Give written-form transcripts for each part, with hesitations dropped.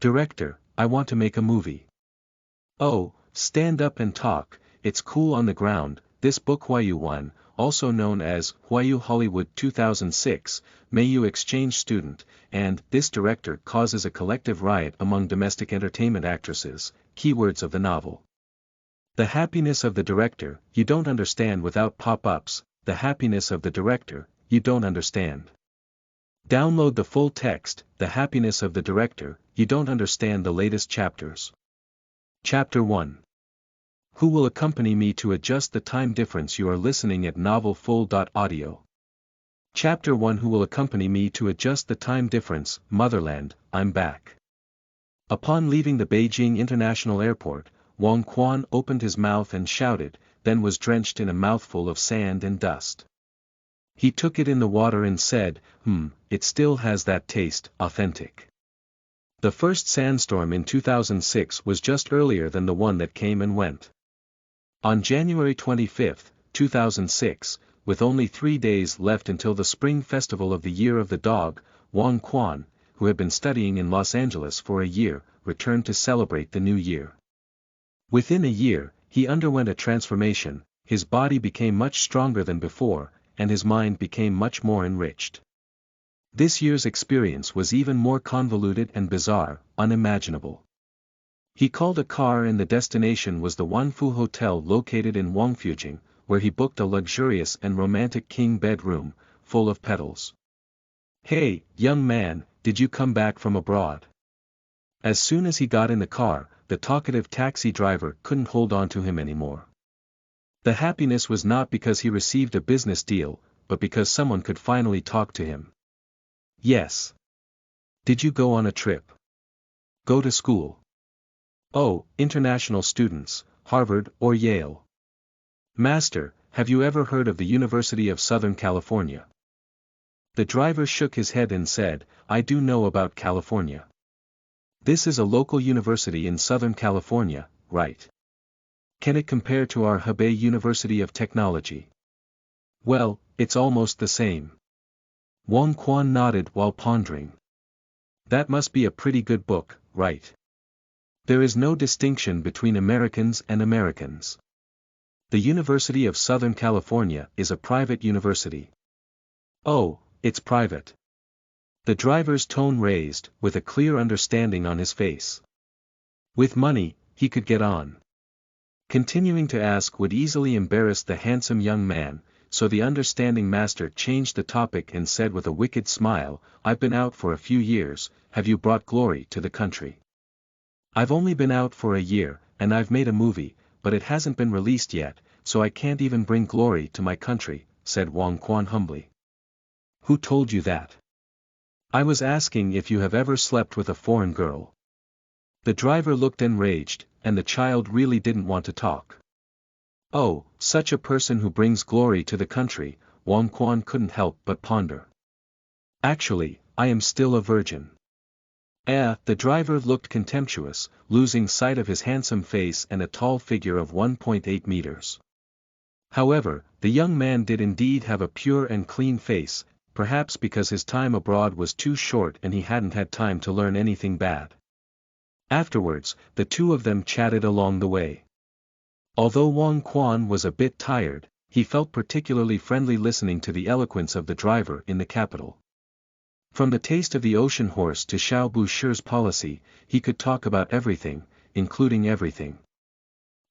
Director, I want to make a movie. Oh, stand up and talk, it's cool on the ground. This book Huayu Wen, also known as Huayu Hollywood 2006, Meiyu Exchange Student, and this director causes a collective riot among domestic entertainment actresses, keywords of the novel. The happiness of the director, you don't understand without pop-ups, the happiness of the director, you don't understand. Download the full text, the happiness of the director, you don't understand the latest chapters. Chapter 1. Who will accompany me to adjust the time difference? You are listening at novel full.audio. Chapter 1. Who will accompany me to adjust the time difference? Motherland, I'm back. Upon leaving the Beijing International Airport, Wang Quan opened his mouth and shouted, then was drenched in a mouthful of sand and dust. He took it in the water and said, it still has that taste, authentic. The first sandstorm in 2006 was just earlier than the one that came and went. On January 25, 2006, with only 3 days left until the Spring Festival of the Year of the Dog, Wang Quan, who had been studying in Los Angeles for a year, returned to celebrate the new year. Within a year, he underwent a transformation, his body became much stronger than before, and his mind became much more enriched. This year's experience was even more convoluted and bizarre, unimaginable. He called a car and the destination was the Wanfu Hotel located in Wangfujing, where he booked a luxurious and romantic king bedroom, full of petals. Hey, young man, did you come back from abroad? As soon as he got in the car, the talkative taxi driver couldn't hold on to him anymore. The happiness was not because he received a business deal, but because someone could finally talk to him. Yes. Did you go on a trip? Go to school? Oh, international students, Harvard or Yale. Master, have you ever heard of the University of Southern California? The driver shook his head and said, I do know about California. This is a local university in Southern California, right? Can it compare to our Hebei University of Technology? Well, it's almost the same. Wang Quan nodded while pondering. That must be a pretty good book, right? There is no distinction between Americans and Americans. The University of Southern California is a private university. Oh, it's private. The driver's tone raised, with a clear understanding on his face. With money, he could get on. Continuing to ask would easily embarrass the handsome young man, so the understanding master changed the topic and said with a wicked smile, I've been out for a few years, have you brought glory to the country? I've only been out for a year, and I've made a movie, but it hasn't been released yet, so I can't even bring glory to my country, said Wang Quan humbly. Who told you that? I was asking if you have ever slept with a foreign girl. The driver looked enraged, and the child really didn't want to talk. Oh, such a person who brings glory to the country, Wang Quan couldn't help but ponder. Actually, I am still a virgin. The driver looked contemptuous, losing sight of his handsome face and a tall figure of 1.8 meters. However, the young man did indeed have a pure and clean face, perhaps because his time abroad was too short and he hadn't had time to learn anything bad. Afterwards, the two of them chatted along the way. Although Wang Quan was a bit tired, he felt particularly friendly listening to the eloquence of the driver in the capital. From the taste of the ocean horse to Xiao Bushi's policy, he could talk about everything, including everything.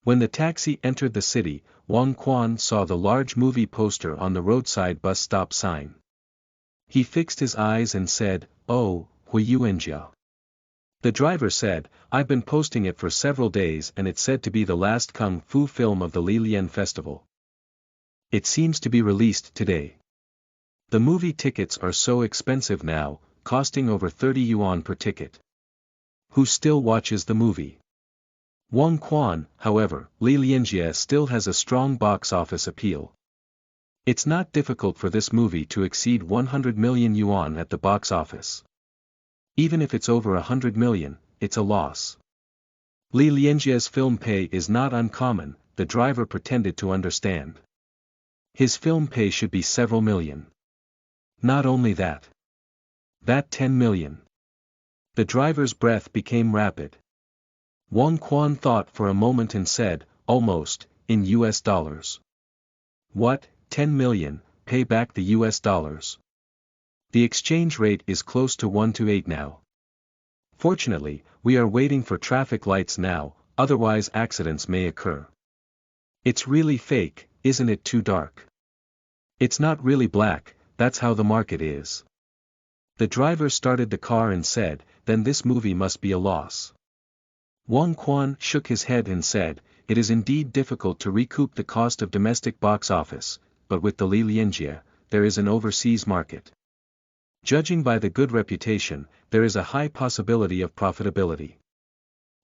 When the taxi entered the city, Wang Quan saw the large movie poster on the roadside bus stop sign. He fixed his eyes and said, Oh, Huayu Wen. The driver said, I've been posting it for several days and it's said to be the last Kung Fu film of the Li Lian Festival. It seems to be released today. The movie tickets are so expensive now, costing over 30 yuan per ticket. Who still watches the movie? Wang Quan, however, Li Lianjie still has a strong box office appeal. It's not difficult for this movie to exceed 100 million yuan at the box office. Even if it's over 100 million, it's a loss. Li Lianjie's film pay is not uncommon, the driver pretended to understand. His film pay should be several million. Not only that. That 10 million. The driver's breath became rapid. Wang Quan thought for a moment and said, almost, in US dollars. What, 10 million, pay back the US dollars? The exchange rate is close to 1 to 8 now. Fortunately, we are waiting for traffic lights now, otherwise accidents may occur. It's really fake, isn't it too dark? It's not really black, that's how the market is. The driver started the car and said, then this movie must be a loss. Wang Quan shook his head and said, it is indeed difficult to recoup the cost of domestic box office, but with the Li Lianjie, there is an overseas market. Judging by the good reputation, there is a high possibility of profitability.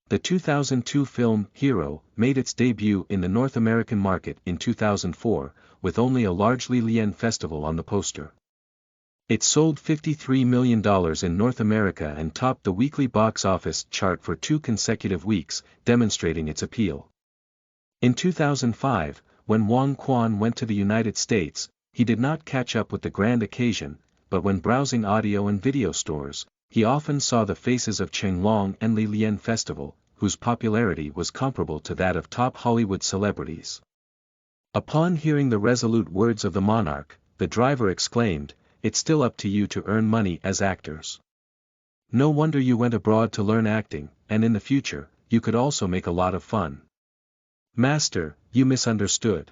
The 2002 film, Hero, made its debut in the North American market in 2004, with only a large Li Lian festival on the poster. It sold $53 million in North America and topped the weekly box office chart for 2 consecutive weeks, demonstrating its appeal. In 2005, when Wang Quan went to the United States, he did not catch up with the grand occasion, but when browsing audio and video stores, he often saw the faces of Chenglong and Li Lian Festival, whose popularity was comparable to that of top Hollywood celebrities. Upon hearing the resolute words of the monarch, the driver exclaimed, it's still up to you to earn money as actors. No wonder you went abroad to learn acting, and in the future, you could also make a lot of fun. Master, you misunderstood.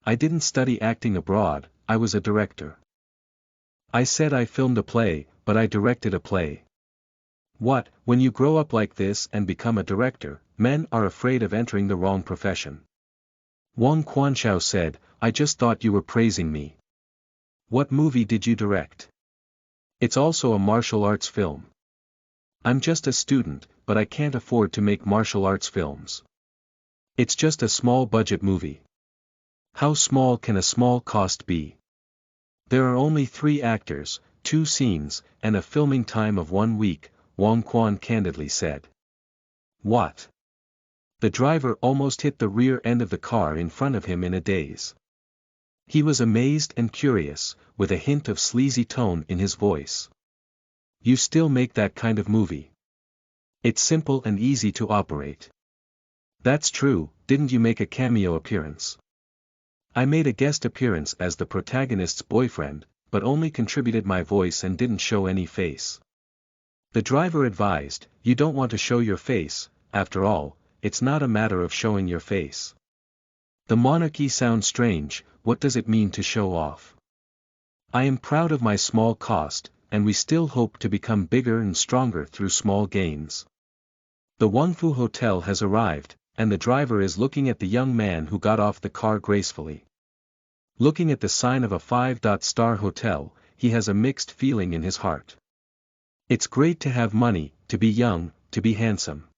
I didn't study acting abroad, I was a director. I said I filmed a play, but I directed a play. What, when you grow up like this and become a director, men are afraid of entering the wrong profession. Wang Quanchao said, I just thought you were praising me. What movie did you direct? It's also a martial arts film. I'm just a student, but I can't afford to make martial arts films. It's just a small budget movie. How small can a small cost be? There are only 3 actors, 2 scenes, and a filming time of 1 week, Wang Quan candidly said. What? The driver almost hit the rear end of the car in front of him in a daze. He was amazed and curious, with a hint of sleazy tone in his voice. You still make that kind of movie? It's simple and easy to operate. That's true, didn't you make a cameo appearance? I made a guest appearance as the protagonist's boyfriend, but only contributed my voice and didn't show any face. The driver advised, you don't want to show your face, after all, it's not a matter of showing your face. The monarchy sounds strange, what does it mean to show off? I am proud of my small cost, and we still hope to become bigger and stronger through small gains. The Wangfu Hotel has arrived, and the driver is looking at the young man who got off the car gracefully. Looking at the sign of a 5-star hotel, he has a mixed feeling in his heart. It's great to have money, to be young, to be handsome.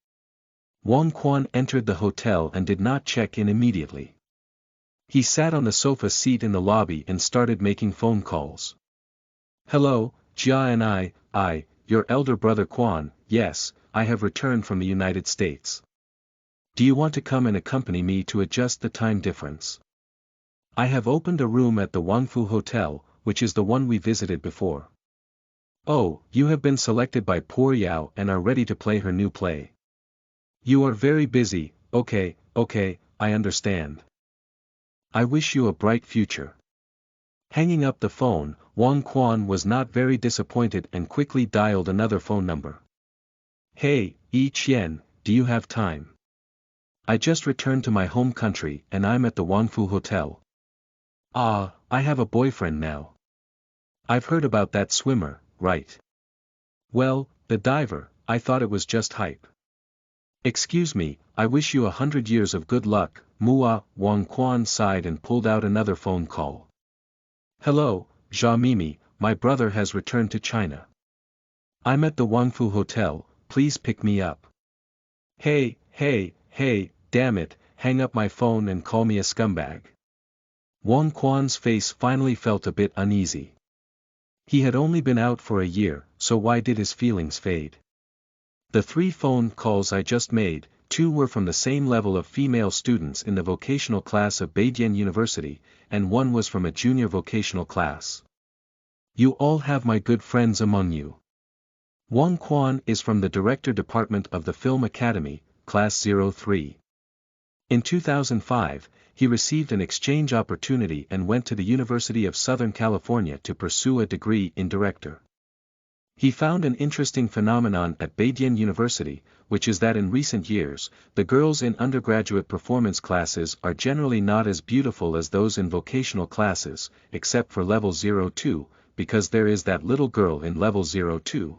Wang Quan entered the hotel and did not check in immediately. He sat on the sofa seat in the lobby and started making phone calls. Hello, Jia and I, your elder brother Quan, yes, I have returned from the United States. Do you want to come and accompany me to adjust the time difference? I have opened a room at the Wangfu Hotel, which is the one we visited before. Oh, you have been selected by Poor Yao and are ready to play her new play. You are very busy, okay, I understand. I wish you a bright future. Hanging up the phone, Wang Quan was not very disappointed and quickly dialed another phone number. Hey, Yi Qian, do you have time? I just returned to my home country and I'm at the Wangfu Hotel. Ah, I have a boyfriend now. I've heard about that swimmer, right? Well, the diver, I thought it was just hype. Excuse me, I wish you 100 years of good luck, Mua. Wang Quan sighed and pulled out another phone call. Hello, Jia Mimi, my brother has returned to China. I'm at the Wangfu Hotel, please pick me up. Hey, damn it, hang up my phone and call me a scumbag. Wang Quan's face finally felt a bit uneasy. He had only been out for a year, so why did his feelings fade? The 3 phone calls I just made, 2 were from the same level of female students in the vocational class of Beijing University, and 1 was from a junior vocational class. You all have my good friends among you. Wang Quan is from the Director Department of the Film Academy, Class 03. In 2005, he received an exchange opportunity and went to the University of Southern California to pursue a degree in director. He found an interesting phenomenon at Beijing University, which is that in recent years, the girls in undergraduate performance classes are generally not as beautiful as those in vocational classes, except for level 02, because there is that little girl in level 02.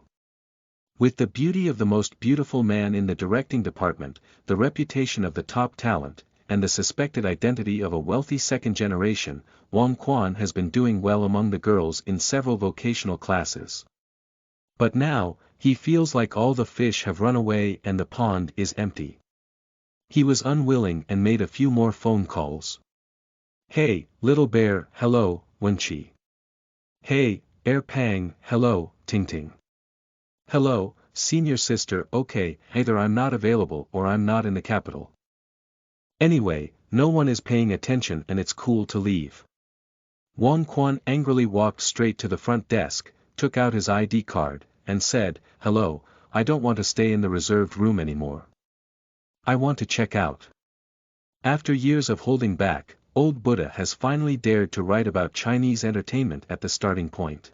With the beauty of the most beautiful man in the directing department, the reputation of the top talent, and the suspected identity of a wealthy second generation, Wang Quan has been doing well among the girls in several vocational classes. But now, he feels like all the fish have run away and the pond is empty. He was unwilling and made a few more phone calls. Hey, little bear, hello, Wenqi. Hey, Air Pang, hello, Ting Ting. Hello, senior sister, okay, either I'm not available or I'm not in the capital. Anyway, no one is paying attention and it's cool to leave. Wang Quan angrily walked straight to the front desk, took out his ID card, and said, hello, I don't want to stay in the reserved room anymore. I want to check out. After years of holding back, old Buddha has finally dared to write about Chinese entertainment at the starting point.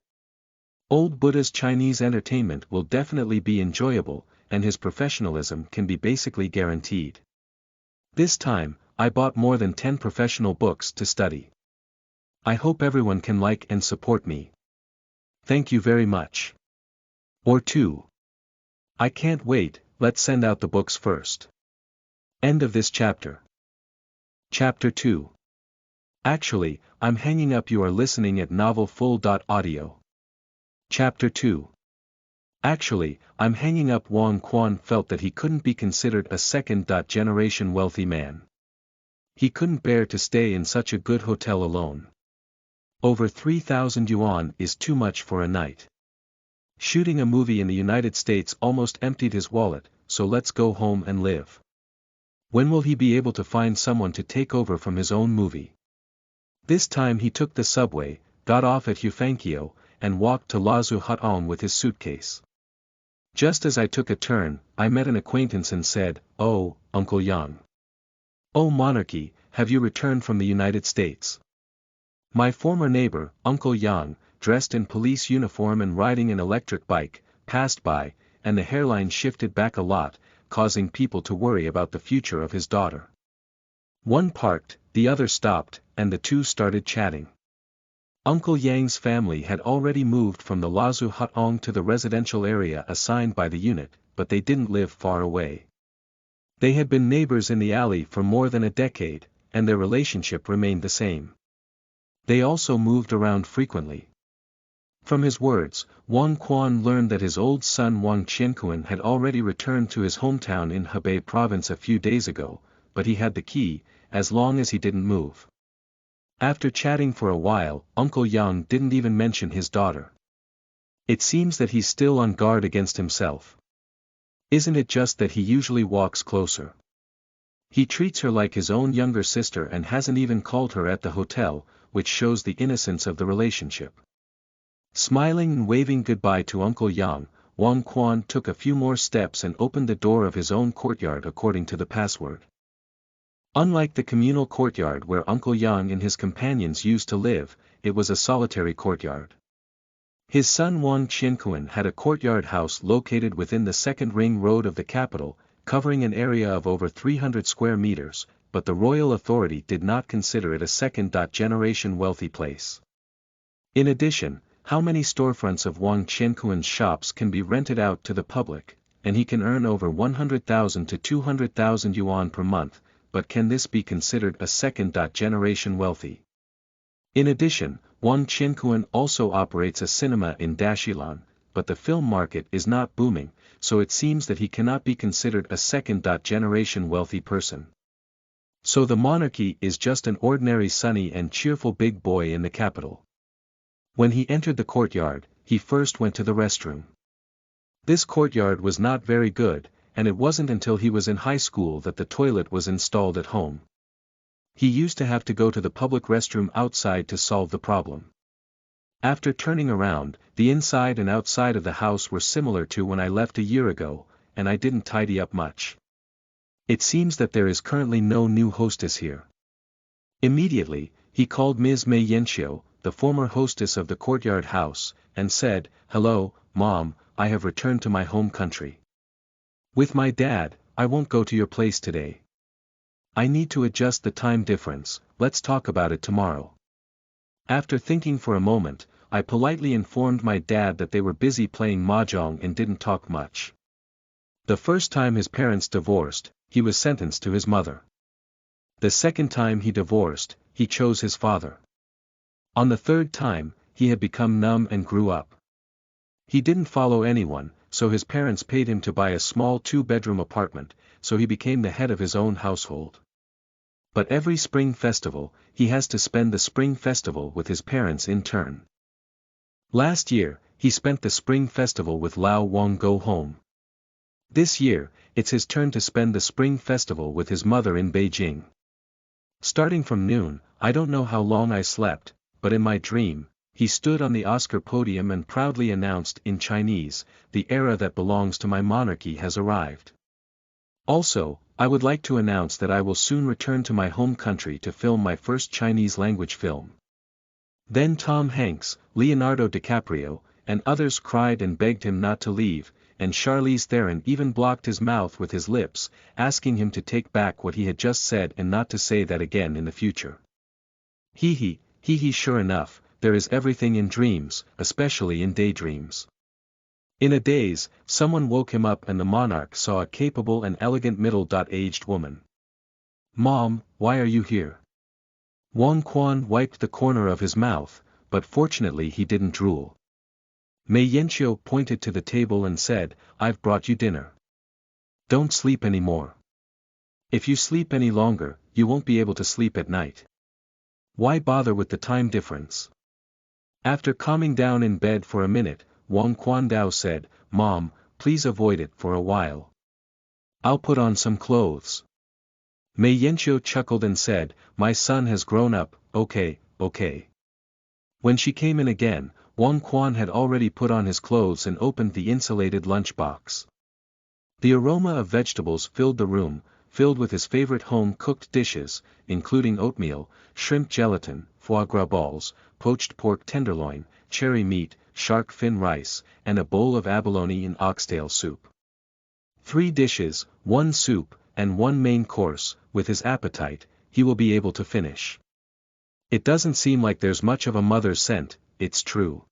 Old Buddha's Chinese entertainment will definitely be enjoyable, and his professionalism can be basically guaranteed. This time, I bought more than 10 professional books to study. I hope everyone can like and support me. Thank you very much. Or 2. I can't wait, let's send out the books first. End of this chapter. Chapter 2. Actually, I'm hanging up. You are listening at novelfull.audio. Chapter 2. Actually, I'm hanging up. Wang Quan felt that he couldn't be considered a second-generation wealthy man. He couldn't bear to stay in such a good hotel alone. Over 3,000 yuan is too much for a night. Shooting a movie in the United States almost emptied his wallet, so let's go home and live. When will he be able to find someone to take over from his own movie? This time he took the subway, got off at Hufankyo, and walked to Lazu Hutong with his suitcase. Just as I took a turn, I met an acquaintance and said, oh, Uncle Yang. Oh monarchy, have you returned from the United States? My former neighbor, Uncle Yang, dressed in police uniform and riding an electric bike, passed by, and the hairline shifted back a lot, causing people to worry about the future of his daughter. One parked, the other stopped, and the two started chatting. Uncle Yang's family had already moved from the Lazu Hutong to the residential area assigned by the unit, but they didn't live far away. They had been neighbors in the alley for more than a decade, and their relationship remained the same. They also moved around frequently. From his words, Wang Quan learned that his old son Wang Qianquan had already returned to his hometown in Hebei province a few days ago, but he had the key, as long as he didn't move. After chatting for a while, Uncle Yang didn't even mention his daughter. It seems that he's still on guard against himself. Isn't it just that he usually walks closer? He treats her like his own younger sister and hasn't even called her at the hotel, which shows the innocence of the relationship. Smiling and waving goodbye to Uncle Yang, Wang Quan took a few more steps and opened the door of his own courtyard according to the password. Unlike the communal courtyard where Uncle Yang and his companions used to live, it was a solitary courtyard. His son Wang Qianquan had a courtyard house located within the second ring road of the capital, covering an area of over 300 square meters, but the royal authority did not consider it a second-generation wealthy place. In addition, how many storefronts of Wang Qianquan's shops can be rented out to the public, and he can earn over 100,000 to 200,000 yuan per month, but can this be considered a second-generation wealthy? In addition, Wang Qianquan also operates a cinema in Dashilan, but the film market is not booming, so it seems that he cannot be considered a second-generation wealthy person. So the monarchy is just an ordinary sunny and cheerful big boy in the capital. When he entered the courtyard, he first went to the restroom. This courtyard was not very good, and it wasn't until he was in high school that the toilet was installed at home. He used to have to go to the public restroom outside to solve the problem. After turning around, the inside and outside of the house were similar to when I left a year ago, and I didn't tidy up much. It seems that there is currently no new hostess here. Immediately, he called Ms. Meiyu, the former hostess of the courtyard house, and said, "Hello, Mom, I have returned to my home country. With my dad, I won't go to your place today. I need to adjust the time difference, let's talk about it tomorrow." After thinking for a moment, I politely informed my dad that they were busy playing mahjong and didn't talk much. The first time his parents divorced, he was sentenced to his mother. The second time he divorced, he chose his father. On the third time, he had become numb and grew up. He didn't follow anyone, so his parents paid him to buy a small 2-bedroom apartment, so he became the head of his own household. But every spring festival, he has to spend the spring festival with his parents in turn. Last year, he spent the spring festival with Lao Wang Go Home. This year, it's his turn to spend the spring festival with his mother in Beijing. Starting from noon, I don't know how long I slept, but in my dream, he stood on the Oscar podium and proudly announced in Chinese, "The era that belongs to my monarchy has arrived." Also, I would like to announce that I will soon return to my home country to film my first Chinese-language film. Then Tom Hanks, Leonardo DiCaprio, and others cried and begged him not to leave, and Charlize Theron even blocked his mouth with his lips, asking him to take back what he had just said and not to say that again in the future. Hee hee, sure enough, there is everything in dreams, especially in daydreams. In a daze, someone woke him up and the monarch saw a capable and elegant middle-aged woman. "Mom, why are you here?" Wang Quan wiped the corner of his mouth, but fortunately he didn't drool. Meiyu pointed to the table and said, "I've brought you dinner. Don't sleep anymore. If you sleep any longer, you won't be able to sleep at night. Why bother with the time difference?" After calming down in bed for a minute, Wang Quandao said, "Mom, please avoid it for a while. I'll put on some clothes." Meiyu chuckled and said, "My son has grown up, okay. When she came in again, Wang Quan had already put on his clothes and opened the insulated lunchbox. The aroma of vegetables filled the room, filled with his favorite home-cooked dishes, including oatmeal, shrimp gelatin, foie gras balls, poached pork tenderloin, cherry meat, shark fin rice, and a bowl of abalone and oxtail soup. 3 dishes, 1 soup, and 1 main course. With his appetite, he will be able to finish. It doesn't seem like there's much of a mother's scent, it's true.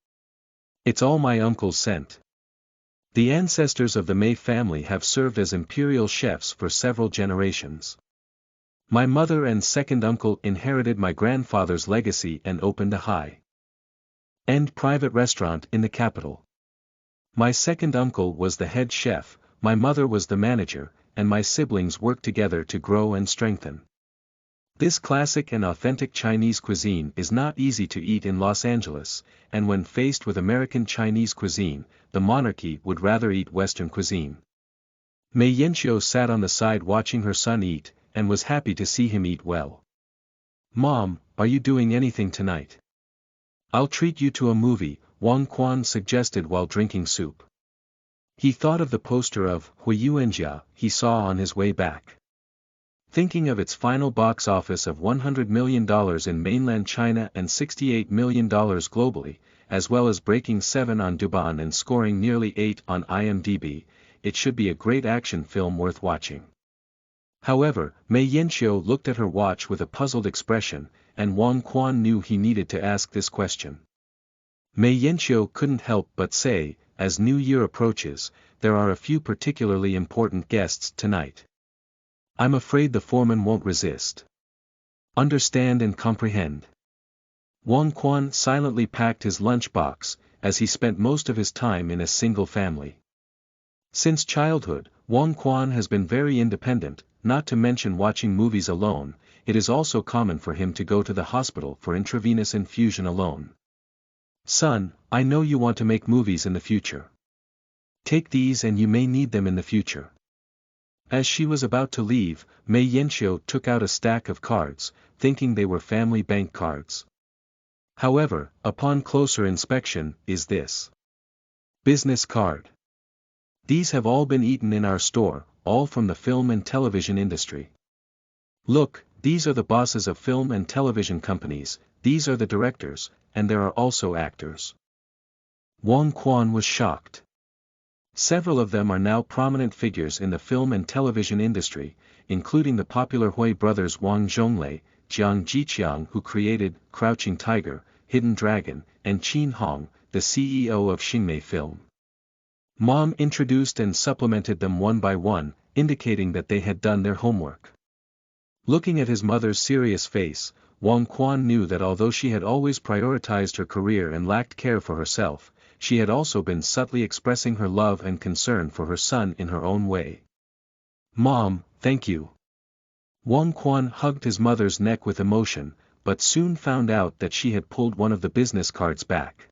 It's all my uncle's scent. The ancestors of the Mei family have served as imperial chefs for several generations. My mother and second uncle inherited my grandfather's legacy and opened a high-end private restaurant in the capital. My second uncle was the head chef, my mother was the manager, and my siblings worked together to grow and strengthen. This classic and authentic Chinese cuisine is not easy to eat in Los Angeles, and when faced with American Chinese cuisine, the monarchy would rather eat Western cuisine. Meiyu sat on the side watching her son eat, and was happy to see him eat well. "Mom, are you doing anything tonight?" "I'll treat you to a movie," Wang Quan suggested while drinking soup. He thought of the poster of Huayu Wen he saw on his way back. Thinking of its final box office of $100 million in mainland China and $68 million globally, as well as breaking 7 on Douban and scoring nearly 8 on IMDb, it should be a great action film worth watching. However, Meiyu looked at her watch with a puzzled expression, and Wang Quan knew he needed to ask this question. Meiyu couldn't help but say, as New Year approaches, there are a few particularly important guests tonight. I'm afraid the foreman won't resist. Understand and comprehend. Wang Quan silently packed his lunchbox, as he spent most of his time in a single family. Since childhood, Wang Quan has been very independent, not to mention watching movies alone. It is also common for him to go to the hospital for intravenous infusion alone. "Son, I know you want to make movies in the future. Take these and you may need them in the future." As she was about to leave, Meiyu took out a stack of cards, thinking they were family bank cards. However, upon closer inspection, is this business card. These have all been eaten in our store, all from the film and television industry. Look, these are the bosses of film and television companies, these are the directors, and there are also actors. Wang Quan was shocked. Several of them are now prominent figures in the film and television industry, including the popular Hui brothers Wang Zhonglei, Jiang Jiqiang who created Crouching Tiger, Hidden Dragon, and Qin Hong, the CEO of Xingmei Film. Mom introduced and supplemented them one by one, indicating that they had done their homework. Looking at his mother's serious face, Wang Quan knew that although she had always prioritized her career and lacked care for herself, she had also been subtly expressing her love and concern for her son in her own way. Mom, thank you. Wang Quan hugged his mother's neck with emotion, but soon found out that she had pulled one of the business cards back.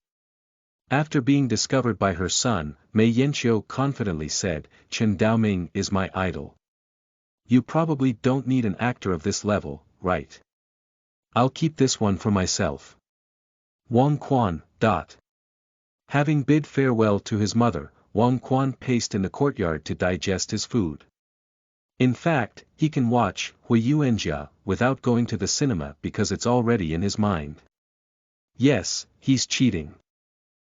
After being discovered by her son, Mei Yanqiu confidently said, "Chen Daoming is my idol. You probably don't need an actor of this level, right? I'll keep this one for myself." Wang Quan. Having bid farewell to his mother, Wang Quan paced in the courtyard to digest his food. In fact, he can watch Huayu Wen without going to the cinema because it's already in his mind. Yes, he's cheating.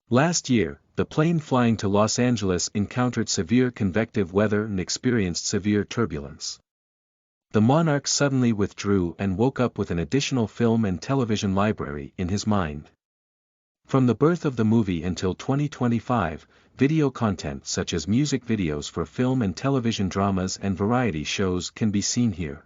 Last year, the plane flying to Los Angeles encountered severe convective weather and experienced severe turbulence. The monarch suddenly withdrew and woke up with an additional film and television library in his mind. From the birth of the movie until 2025, video content such as music videos for film and television dramas and variety shows can be seen here.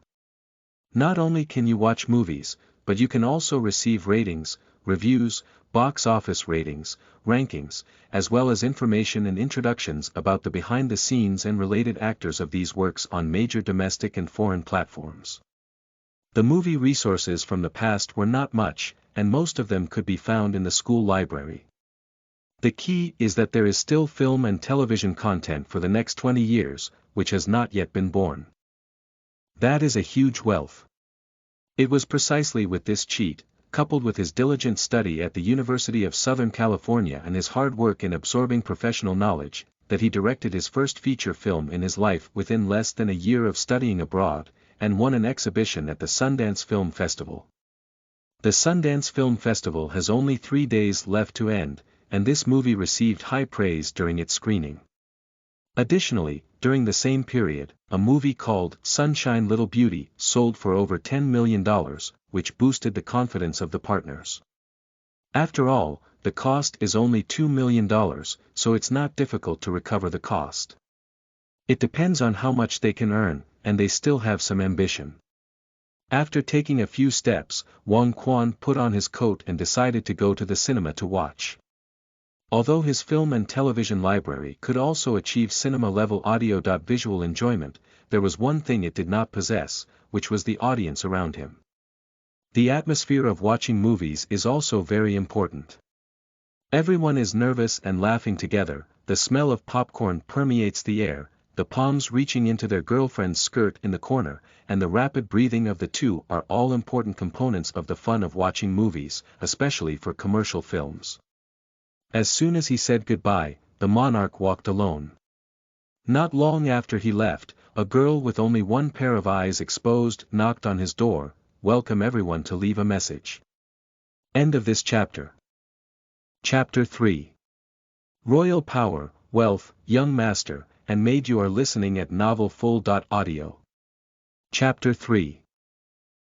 Not only can you watch movies, but you can also receive ratings, reviews, box office ratings, rankings, as well as information and introductions about the behind-the-scenes and related actors of these works on major domestic and foreign platforms. The movie resources from the past were not much, and most of them could be found in the school library. The key is that there is still film and television content for the next 20 years, which has not yet been born. That is a huge wealth. It was precisely with this cheat, coupled with his diligent study at the University of Southern California and his hard work in absorbing professional knowledge, that he directed his first feature film in his life within less than a year of studying abroad, and won an exhibition at the Sundance Film Festival. The Sundance Film Festival has only 3 days left to end, and this movie received high praise during its screening. Additionally, during the same period, a movie called Sunshine Little Beauty sold for over $10 million, which boosted the confidence of the partners. After all, the cost is only $2 million, so it's not difficult to recover the cost. It depends on how much they can earn, and they still have some ambition. After taking a few steps, Wang Quan put on his coat and decided to go to the cinema to watch. Although his film and television library could also achieve cinema-level audio-visual enjoyment, there was one thing it did not possess, which was the audience around him. The atmosphere of watching movies is also very important. Everyone is nervous and laughing together, the smell of popcorn permeates the air, the palms reaching into their girlfriend's skirt in the corner, and the rapid breathing of the two are all important components of the fun of watching movies, especially for commercial films. As soon as he said goodbye, the monarch walked alone. Not long after he left, a girl with only one pair of eyes exposed knocked on his door. Welcome everyone to leave a message. End of this chapter. Chapter 3. Royal Power, Wealth, Young Master, and Maid. You are listening at novelfull.audio. Chapter 3.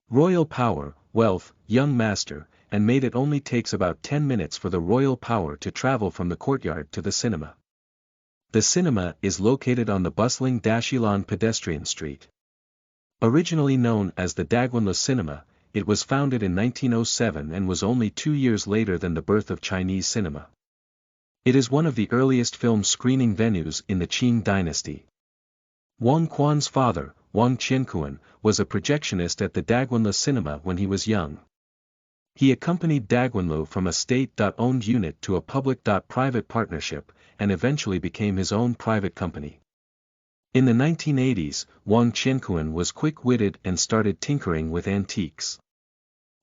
Royal Power, Wealth, Young Master, and Maid. It only takes about 10 minutes for the royal power to travel from the courtyard to the cinema. The cinema is located on the bustling Dashilan pedestrian street. Originally known as the Dagwonla Cinema, it was founded in 1907 and was only 2 years later than the birth of Chinese cinema. It is one of the earliest film screening venues in the Qing dynasty. Wang Quan's father, Wang Qianquan, was a projectionist at the Dagwonla Cinema when he was young. He accompanied Dagwonla from a state-owned unit to a public-private partnership, and eventually became his own private company. In the 1980s, Wang Qianquan was quick-witted and started tinkering with antiques.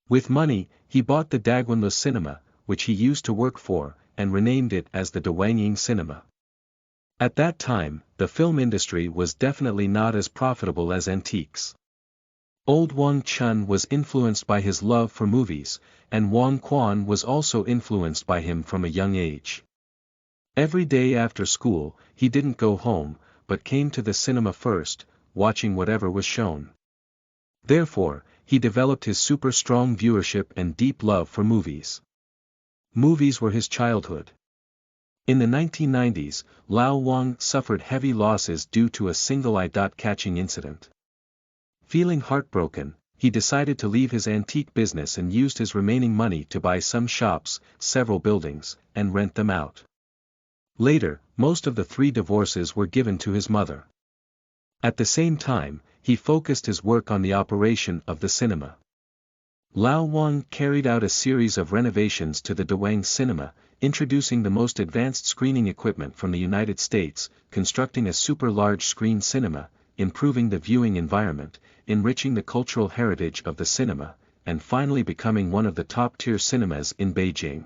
With money, he bought the Dagwonlo Cinema, which he used to work for, and renamed it as the Dwangying Cinema. At that time, the film industry was definitely not as profitable as antiques. Old Wang Chun was influenced by his love for movies, and Wang Quan was also influenced by him from a young age. Every day after school, he didn't go home, but came to the cinema first, watching whatever was shown. Therefore, he developed his super strong viewership and deep love for movies. Movies were his childhood. In the 1990s, Lao Wang suffered heavy losses due to a single eye-catching incident. Feeling heartbroken, he decided to leave his antique business and used his remaining money to buy some shops, several buildings, and rent them out. Later, most of the 3 divorces were given to his mother. At the same time, he focused his work on the operation of the cinema. Lao Wang carried out a series of renovations to the Dwangying Cinema, introducing the most advanced screening equipment from the United States, constructing a super large screen cinema, improving the viewing environment, enriching the cultural heritage of the cinema, and finally becoming one of the top-tier cinemas in Beijing.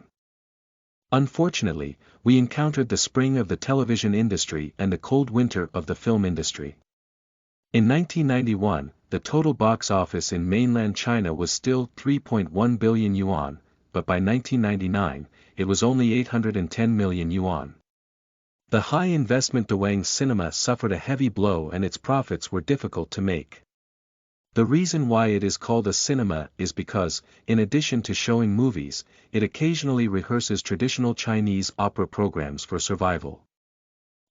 Unfortunately, we encountered the spring of the television industry and the cold winter of the film industry. In 1991, the total box office in mainland China was still 3.1 billion yuan, but by 1999, it was only 810 million yuan. The high-investment Dwangying Cinema suffered a heavy blow and its profits were difficult to make. The reason why it is called a cinema is because, in addition to showing movies, it occasionally rehearses traditional Chinese opera programs for survival.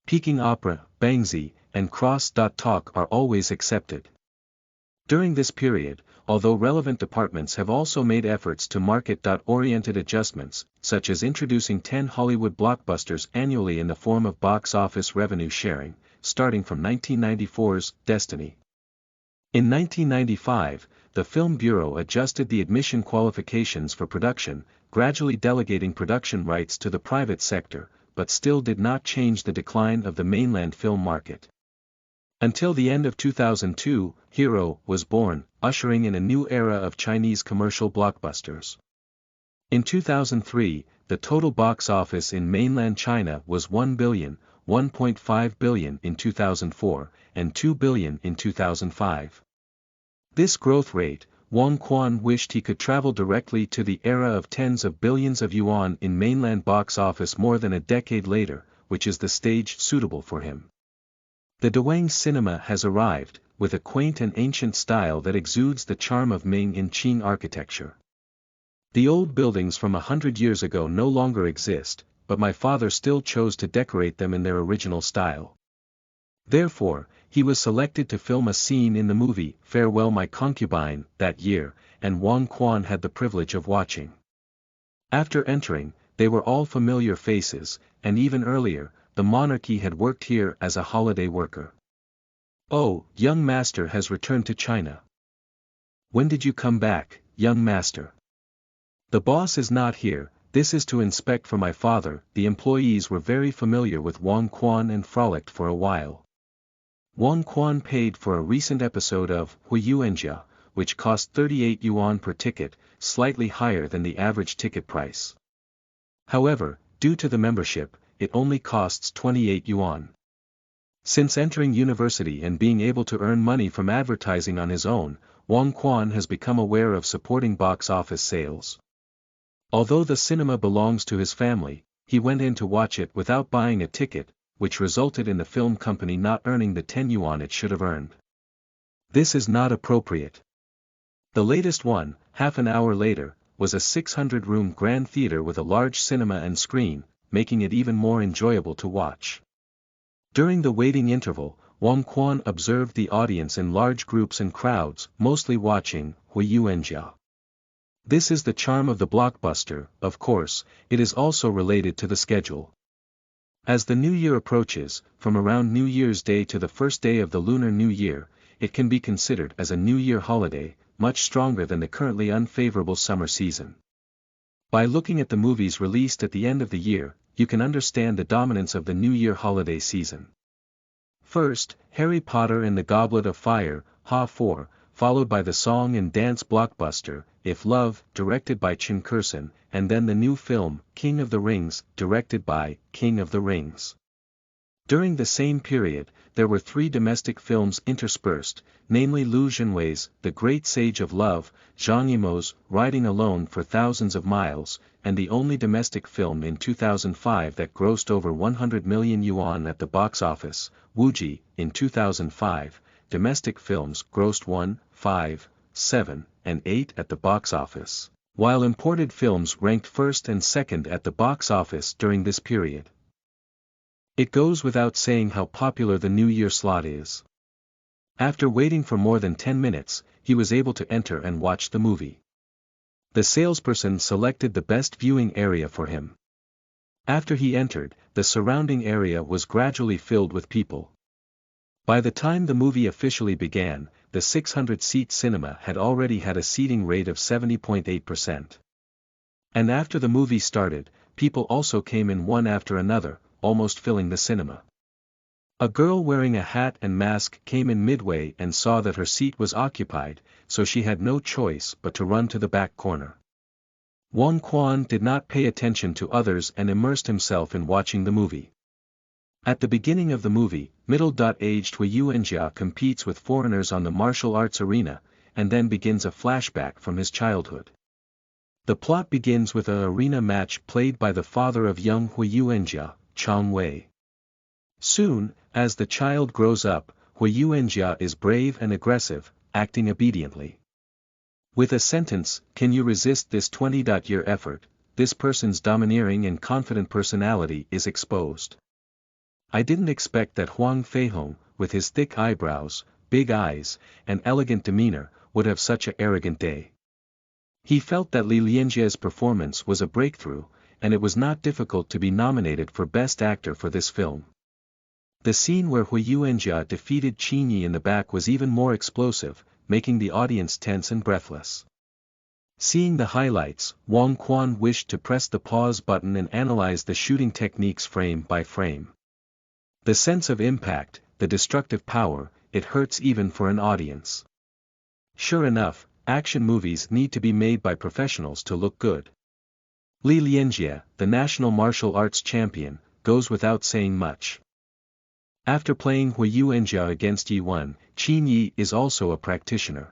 Peking opera, bangzi, and cross-talk are always accepted. During this period, although relevant departments have also made efforts to market-oriented adjustments, such as introducing 10 Hollywood blockbusters annually in the form of box office revenue sharing, starting from 1994's Destiny. In 1995, the Film Bureau adjusted the admission qualifications for production, gradually delegating production rights to the private sector, but still did not change the decline of the mainland film market. Until the end of 2002, Hero was born, ushering in a new era of Chinese commercial blockbusters. In 2003, the total box office in mainland China was 1 billion, 1.5 billion in 2004, and 2 billion in 2005. This growth rate, Wang Quan wished he could travel directly to the era of tens of billions of yuan in mainland box office more than a decade later, which is the stage suitable for him. The Dwangying Cinema has arrived, with a quaint and ancient style that exudes the charm of Ming and Qing architecture. The old buildings from 100 years ago no longer exist, but my father still chose to decorate them in their original style. Therefore, he was selected to film a scene in the movie Farewell My Concubine that year, and Wang Quan had the privilege of watching. After entering, they were all familiar faces, and even earlier, the monarchy had worked here as a holiday worker. Oh, young master has returned to China. When did you come back, young master? The boss is not here, this is to inspect for my father. The employees were very familiar with Wang Quan and frolicked for a while. Wang Quan paid for a recent episode of Huayu Wen, which cost 38 yuan per ticket, slightly higher than the average ticket price. However, due to the membership, it only costs 28 yuan. Since entering university and being able to earn money from advertising on his own, Wang Quan has become aware of supporting box office sales. Although the cinema belongs to his family, he went in to watch it without buying a ticket, which resulted in the film company not earning the 10 yuan it should have earned. This is not appropriate. The latest one, half an hour later, was a 600-room grand theater with a large cinema and screen, making it even more enjoyable to watch. During the waiting interval, Wang Quan observed the audience in large groups and crowds, mostly watching Huayu Wen. This is the charm of the blockbuster. Of course, it is also related to the schedule. As the new year approaches, from around New Year's Day to the first day of the Lunar New Year, it can be considered as a New Year holiday, much stronger than the currently unfavorable summer season. By looking at the movies released at the end of the year, you can understand the dominance of the New Year holiday season. First, Harry Potter and the Goblet of Fire, Ha 4, followed by the song and dance blockbuster, If Love, directed by Chin Kurson, and then the new film, King of the Rings, directed by King of the Rings. During the same period, there were 3 domestic films interspersed, namely Liu Zhenwei's The Great Sage of Love, Zhang Yimou's Riding Alone for Thousands of Miles, and the only domestic film in 2005 that grossed over 100 million yuan at the box office, Wuji. In 2005, domestic films grossed 1, 5, 7, and 8 at the box office, while imported films ranked first and second at the box office during this period. It goes without saying how popular the New Year slot is. After waiting for more than 10 minutes, he was able to enter and watch the movie. The salesperson selected the best viewing area for him. After he entered, the surrounding area was gradually filled with people. By the time the movie officially began, the 600-seat cinema had already had a seating rate of 70.8%. And after the movie started, people also came in one after another, almost filling the cinema. A girl wearing a hat and mask came in midway and saw that her seat was occupied, so she had no choice but to run to the back corner. Wang Quan did not pay attention to others and immersed himself in watching the movie. At the beginning of the movie, middle-aged Huayu Wen competes with foreigners on the martial arts arena, and then begins a flashback from his childhood. The plot begins with an arena match played by the father of young Huayu Wen, Chang Wei. Soon, as the child grows up, Huayu Wen is brave and aggressive, acting obediently. With a sentence, "Can you resist this 20-year effort?" this person's domineering and confident personality is exposed. I didn't expect that Huang Feihong, with his thick eyebrows, big eyes, and elegant demeanor, would have such an arrogant day. He felt that Li Lianjie's performance was a breakthrough, and it was not difficult to be nominated for Best Actor for this film. The scene where Huayu Wen defeated Qin Yi in the back was even more explosive, making the audience tense and breathless. Seeing the highlights, Wang Quan wished to press the pause button and analyze the shooting techniques frame by frame. The sense of impact, the destructive power, it hurts even for an audience. Sure enough, action movies need to be made by professionals to look good. Li Lianjie, the national martial arts champion, goes without saying much. After playing Huayu Wen against Yi Wen, Qin Yi is also a practitioner.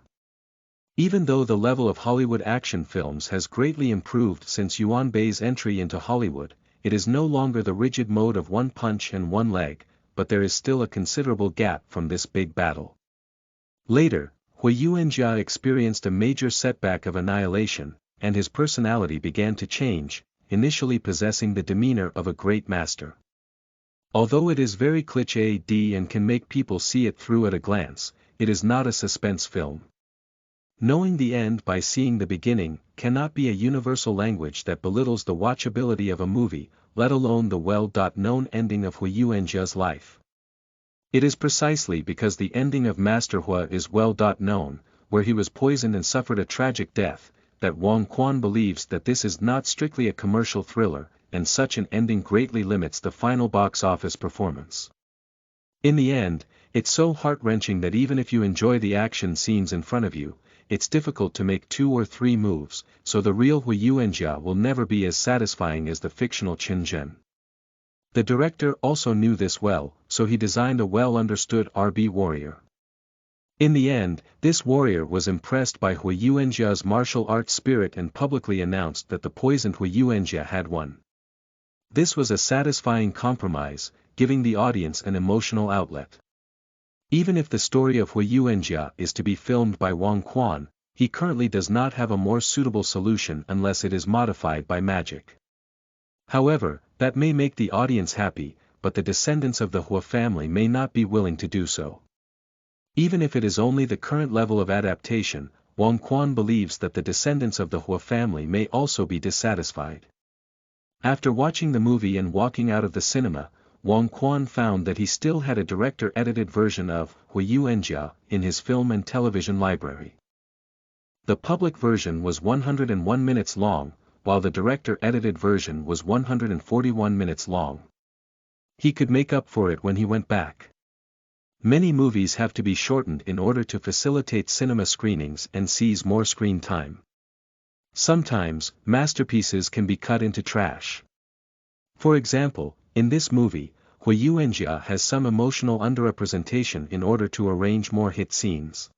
Even though the level of Hollywood action films has greatly improved since Yuan Bei's entry into Hollywood, it is no longer the rigid mode of one punch and one leg, but there is still a considerable gap from this big battle. Later, Huayu Wen experienced a major setback of annihilation, and his personality began to change, initially possessing the demeanor of a great master. Although it is very cliché and can make people see it through at a glance, it is not a suspense film. Knowing the end by seeing the beginning cannot be a universal language that belittles the watchability of a movie, let alone the well-known ending of Huayu Wen's life. It is precisely because the ending of Master Hua is well-known, where he was poisoned and suffered a tragic death, that Wang Quan believes that this is not strictly a commercial thriller, and such an ending greatly limits the final box office performance. In the end, it's so heart-wrenching that even if you enjoy the action scenes in front of you, it's difficult to make 2 or 3 moves, so the real Huayu Wen will never be as satisfying as the fictional Qin Zhen. The director also knew this well, so he designed a well-understood RB warrior. In the end, this warrior was impressed by Huayu Wen's martial arts spirit and publicly announced that the poisoned Huayu Wen had won. This was a satisfying compromise, giving the audience an emotional outlet. Even if the story of Huayu Wen is to be filmed by Wang Quan, he currently does not have a more suitable solution unless it is modified by magic. However, that may make the audience happy, but the descendants of the Hua family may not be willing to do so. Even if it is only the current level of adaptation, Wang Quan believes that the descendants of the Hua family may also be dissatisfied. After watching the movie and walking out of the cinema, Wang Quan found that he still had a director-edited version of Huayu Wen in his film and television library. The public version was 101 minutes long, while the director-edited version was 141 minutes long. He could make up for it when he went back. Many movies have to be shortened in order to facilitate cinema screenings and seize more screen time. Sometimes, masterpieces can be cut into trash. For example, in this movie, Huayu Wen has some emotional underrepresentation in order to arrange more hit scenes.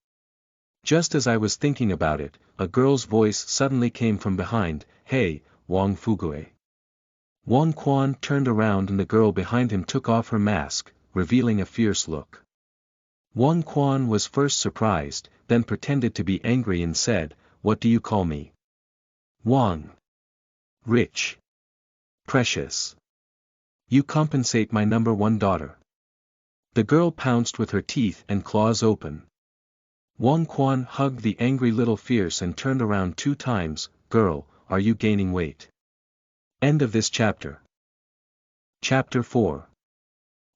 Just as I was thinking about it, a girl's voice suddenly came from behind, "Hey, Wang Fugue." Wang Quan turned around and the girl behind him took off her mask, revealing a fierce look. Wang Quan was first surprised, then pretended to be angry and said, "What do you call me?" "Wang. Rich. Precious. You compensate my number one daughter." The girl pounced with her teeth and claws open. Wang Quan hugged the angry little fierce and turned around 2 times, "Girl, are you gaining weight?" End of this chapter. Chapter 4.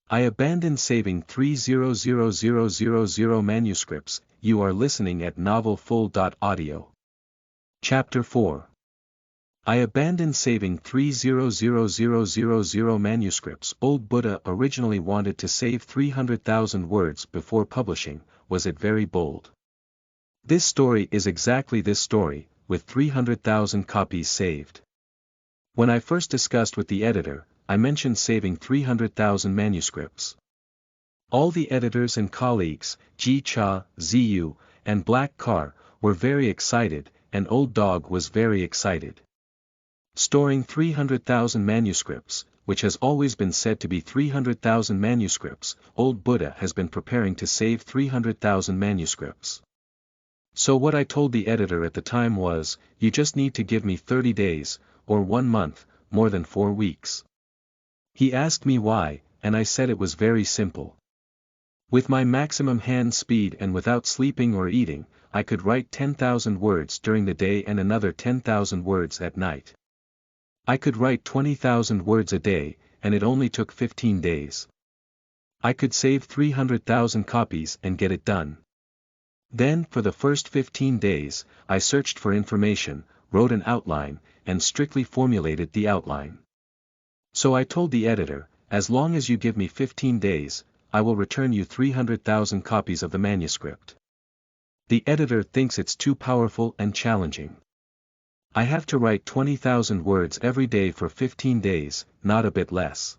I abandoned saving 300,000 manuscripts. You are listening at novelfull.audio. Chapter 4. I abandoned saving 300,000 manuscripts. Old Buddha originally wanted to save 300,000 words before publishing. Was it very bold? This story is exactly this story, with 300,000 copies saved. When I first discussed with the editor, I mentioned saving 300,000 manuscripts. All the editors and colleagues, Ji Cha, Ziyu, and Black Car, were very excited, and Old Dog was very excited. Storing 300,000 manuscripts, which has always been said to be 300,000 manuscripts, Old Buddha has been preparing to save 300,000 manuscripts. So what I told the editor at the time was, you just need to give me 30 days, or 1 month, more than 4 weeks. He asked me why, and I said it was very simple. With my maximum hand speed and without sleeping or eating, I could write 10,000 words during the day and another 10,000 words at night. I could write 20,000 words a day, and it only took 15 days. I could save 300,000 copies and get it done. Then, for the first 15 days, I searched for information, wrote an outline, and strictly formulated the outline. So I told the editor, as long as you give me 15 days, I will return you 300,000 copies of the manuscript. The editor thinks it's too powerful and challenging. I have to write 20,000 words every day for 15 days, not a bit less.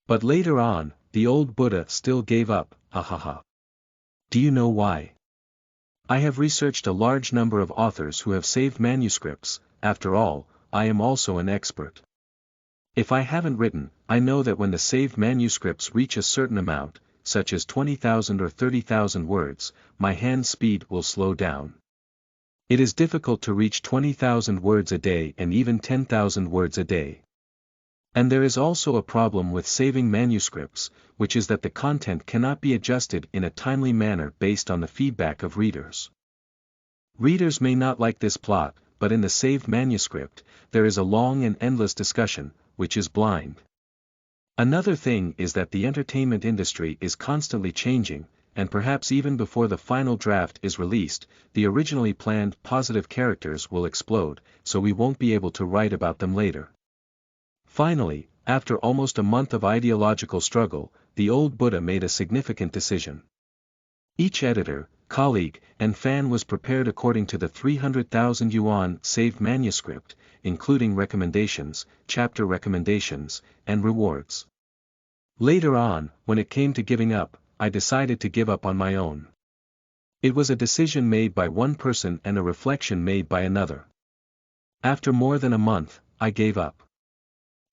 But later on, the old Buddha still gave up, ha. Do you know why? I have researched a large number of authors who have saved manuscripts. After all, I am also an expert. If I haven't written, I know that when the saved manuscripts reach a certain amount, such as 20,000 or 30,000 words, my hand speed will slow down. It is difficult to reach 20,000 words a day and even 10,000 words a day. And there is also a problem with saving manuscripts, which is that the content cannot be adjusted in a timely manner based on the feedback of readers. Readers may not like this plot, but in the saved manuscript, there is a long and endless discussion, which is blind. Another thing is that the entertainment industry is constantly changing, and perhaps even before the final draft is released, the originally planned positive characters will explode, so we won't be able to write about them later. Finally, after almost a month of ideological struggle, the old Buddha made a significant decision. Each editor, colleague, and fan was prepared according to the 300,000 yuan saved manuscript, including recommendations, chapter recommendations, and rewards. Later on, when it came to giving up, I decided to give up on my own. It was a decision made by one person and a reflection made by another. After more than a month, I gave up.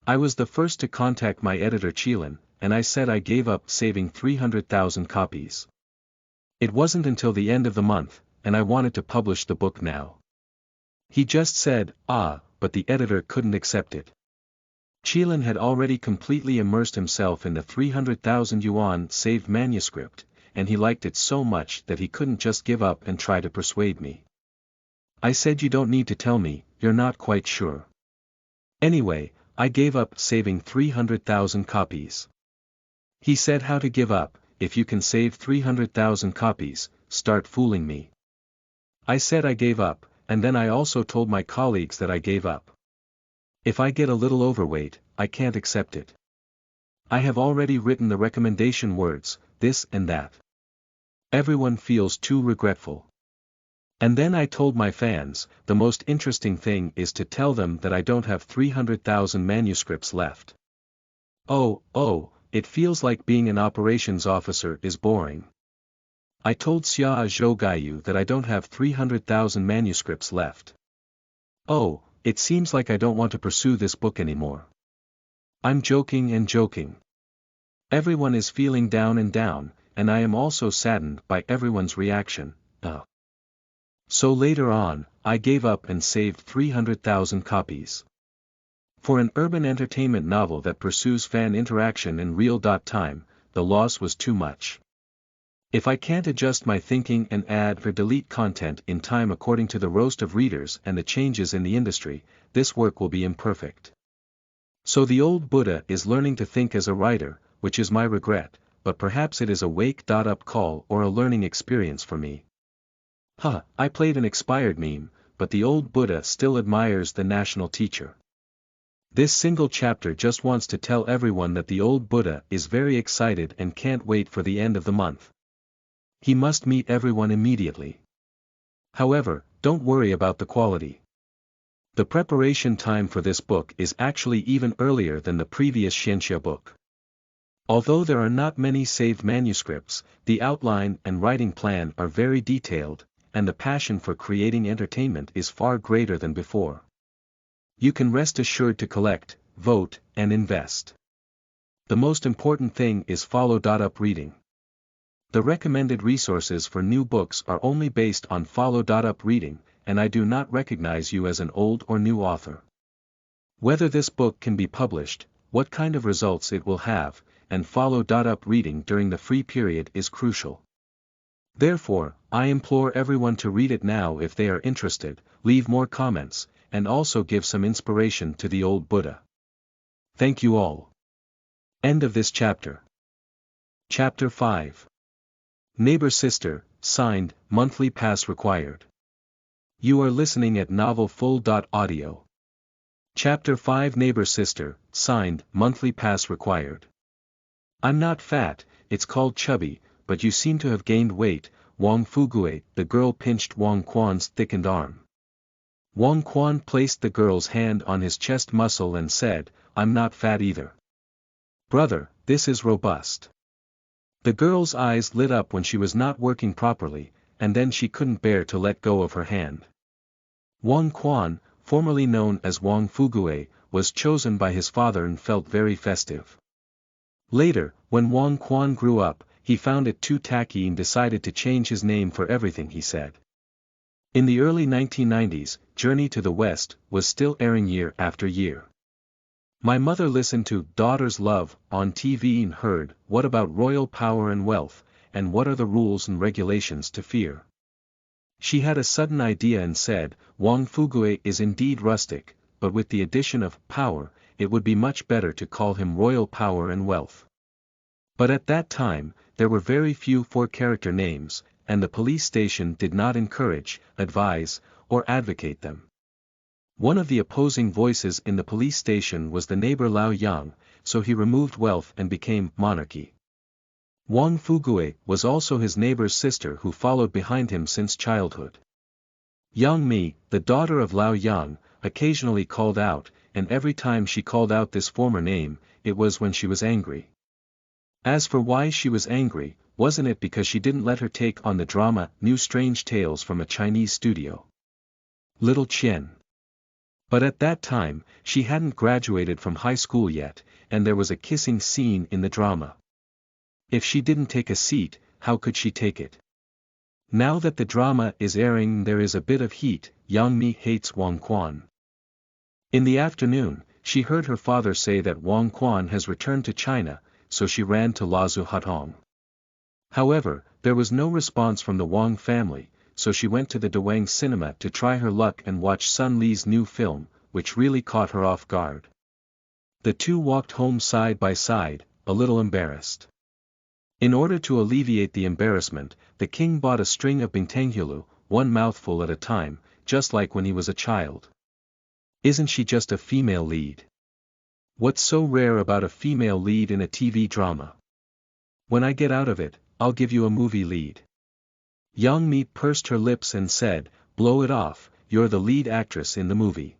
I was the first to contact my editor Qilin, and I said I gave up saving 300,000 copies. It wasn't until the end of the month, and I wanted to publish the book now. He just said, but the editor couldn't accept it. Qilin had already completely immersed himself in the 300,000 yuan saved manuscript, and he liked it so much that he couldn't just give up and try to persuade me. I said, you don't need to tell me, you're not quite sure. Anyway, I gave up saving 300,000 copies. He said, how to give up? If you can save 300,000 copies, start fooling me. I said I gave up, and then I also told my colleagues that I gave up. If I get a little overweight, I can't accept it. I have already written the recommendation words, this and that. Everyone feels too regretful. And then I told my fans, the most interesting thing is to tell them that I don't have 300,000 manuscripts left. Oh, it feels like being an operations officer is boring. I told Xia Zhougayu that I don't have 300,000 manuscripts left. Oh, it seems like I don't want to pursue this book anymore. I'm joking and joking. Everyone is feeling down, and I am also saddened by everyone's reaction. So later on, I gave up and saved 300,000 copies. For an urban entertainment novel that pursues fan interaction in real time, the loss was too much. If I can't adjust my thinking and add or delete content in time according to the roast of readers and the changes in the industry, this work will be imperfect. So the old Buddha is learning to think as a writer, which is my regret, but perhaps it is a wake-up call or a learning experience for me. I played an expired meme, but the old Buddha still admires the national teacher. This single chapter just wants to tell everyone that the old Buddha is very excited and can't wait for the end of the month. He must meet everyone immediately. However, don't worry about the quality. The preparation time for this book is actually even earlier than the previous Xianxia book. Although there are not many saved manuscripts, the outline and writing plan are very detailed, and the passion for creating entertainment is far greater than before. You can rest assured to collect, vote, and invest. The most important thing is follow-up reading. The recommended resources for new books are only based on follow-up reading, and I do not recognize you as an old or new author. Whether this book can be published, what kind of results it will have, and follow-up reading during the free period is crucial. Therefore, I implore everyone to read it now if they are interested, leave more comments, and also give some inspiration to the old Buddha. Thank you all. End of this chapter. Chapter 5. Neighbor Sister, signed, monthly pass required. You are listening at novelfull.audio. Chapter 5 Neighbor Sister, signed, monthly pass required. I'm not fat, it's called chubby, but you seem to have gained weight, Wang Fugue, the girl pinched Wang Quan's thickened arm. Wang Quan placed the girl's hand on his chest muscle and said, I'm not fat either. Brother, this is robust. The girl's eyes lit up when she was not working properly, and then she couldn't bear to let go of her hand. Wang Quan, formerly known as Wang Fugue, was chosen by his father and felt very festive. Later, when Wang Quan grew up, he found it too tacky and decided to change his name for everything he said. In the early 1990s, Journey to the West was still airing year after year. My mother listened to Daughter's Love on TV and heard, what about royal power and wealth, and what are the rules and regulations to fear? She had a sudden idea and said, Wang Fugue is indeed rustic, but with the addition of power, it would be much better to call him royal power and wealth. But at that time, there were very few four-character names, and the police station did not encourage, advise, or advocate them. One of the opposing voices in the police station was the neighbor Lao Yang, so he removed wealth and became monarchy. Wang Fugue was also his neighbor's sister who followed behind him since childhood. Yang Mi, the daughter of Lao Yang, occasionally called out, and every time she called out this former name, it was when she was angry. As for why she was angry, wasn't it because she didn't let her take on the drama New Strange Tales from a Chinese studio? Little Qian. But at that time, she hadn't graduated from high school yet, and there was a kissing scene in the drama. If she didn't take a seat, how could she take it? Now that the drama is airing, there is a bit of heat. Yang Mi hates Wang Quan. In the afternoon, she heard her father say that Wang Quan has returned to China, so she ran to Lazu Hutong. However, there was no response from the Wang family, so she went to the Dewang cinema to try her luck and watch Sun Li's new film, which really caught her off guard. The two walked home side by side, a little embarrassed. In order to alleviate the embarrassment, the king bought a string of bingtanghulu, one mouthful at a time, just like when he was a child. Isn't she just a female lead? What's so rare about a female lead in a TV drama? When I get out of it, I'll give you a movie lead. Yang Mi pursed her lips and said, blow it off, you're the lead actress in the movie.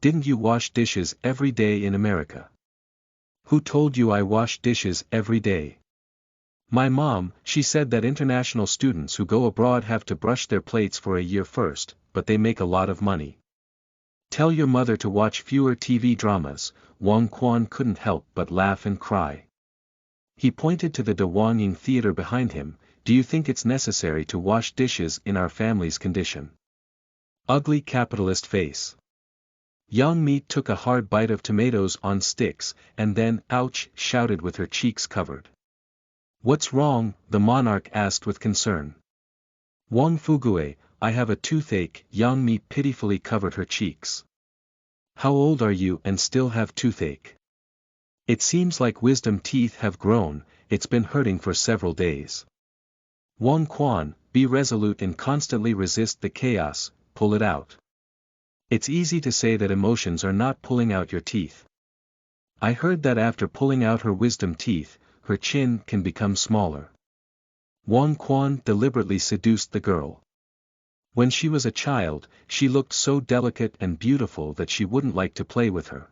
Didn't you wash dishes every day in America? Who told you I wash dishes every day? My mom, she said that international students who go abroad have to brush their plates for a year first, but they make a lot of money. Tell your mother to watch fewer TV dramas. Wang Quan couldn't help but laugh and cry. He pointed to the De Wangying Theater behind him. Do you think it's necessary to wash dishes in our family's condition? Ugly capitalist face. Yang Mi took a hard bite of tomatoes on sticks, and then, ouch, shouted with her cheeks covered. What's wrong? The monarch asked with concern. Wang Fugue, I have a toothache. Yang Mi pitifully covered her cheeks. How old are you and still have toothache? It seems like wisdom teeth have grown, it's been hurting for several days. Wang Quan, be resolute and constantly resist the chaos, pull it out. It's easy to say that emotions are not pulling out your teeth. I heard that after pulling out her wisdom teeth, her chin can become smaller. Wang Quan deliberately seduced the girl. When she was a child, she looked so delicate and beautiful that she wouldn't like to play with her.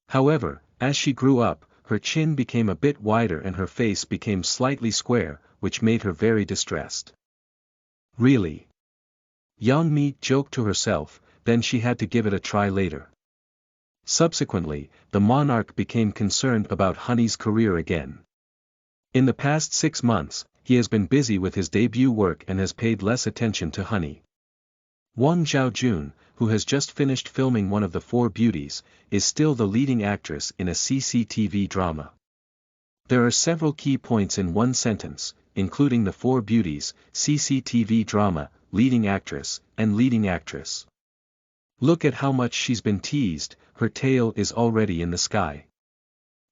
However, as she grew up, her chin became a bit wider and her face became slightly square, which made her very distressed. Really? Yang Mi joked to herself, then she had to give it a try later. Subsequently, the monarch became concerned about Honey's career again. In the past 6 months, he has been busy with his debut work and has paid less attention to Honey. Wang Zhaojun, who has just finished filming one of the 4 beauties, is still the leading actress in a CCTV drama. There are several key points in one sentence, including the 4 beauties, CCTV drama, leading actress, and leading actress. Look at how much she's been teased, her tail is already in the sky.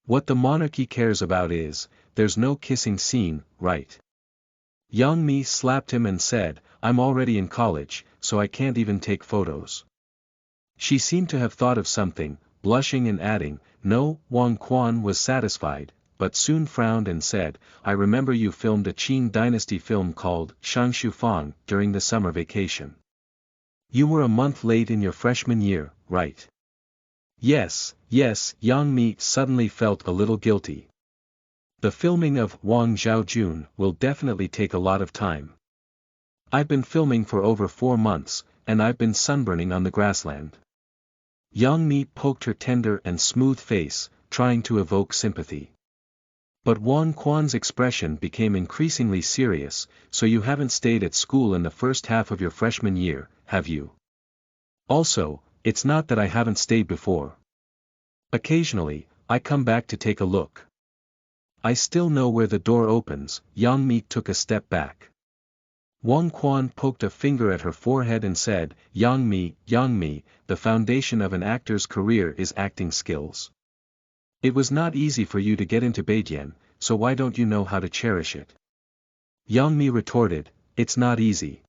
What the monarchy cares about is, there's no kissing scene, right? Yang Mi slapped him and said, I'm already in college, so I can't even take photos. She seemed to have thought of something, blushing and adding, no. Wang Quan was satisfied, but soon frowned and said, I remember you filmed a Qing dynasty film called Shangshu Fang during the summer vacation. You were a month late in your freshman year, right? Yes, Yang Mi suddenly felt a little guilty. The filming of Wang Zhaojun will definitely take a lot of time. I've been filming for over 4 months, and I've been sunburning on the grassland. Yang Mi poked her tender and smooth face, trying to evoke sympathy. But Wang Quan's expression became increasingly serious. So you haven't stayed at school in the first half of your freshman year, have you? Also, it's not that I haven't stayed before. Occasionally, I come back to take a look. I still know where the door opens. Yang Mi took a step back. Wang Quan poked a finger at her forehead and said, Yang Mi, the foundation of an actor's career is acting skills. It was not easy for you to get into Beijing, so why don't you know how to cherish it? Yang Mi retorted, it's not easy.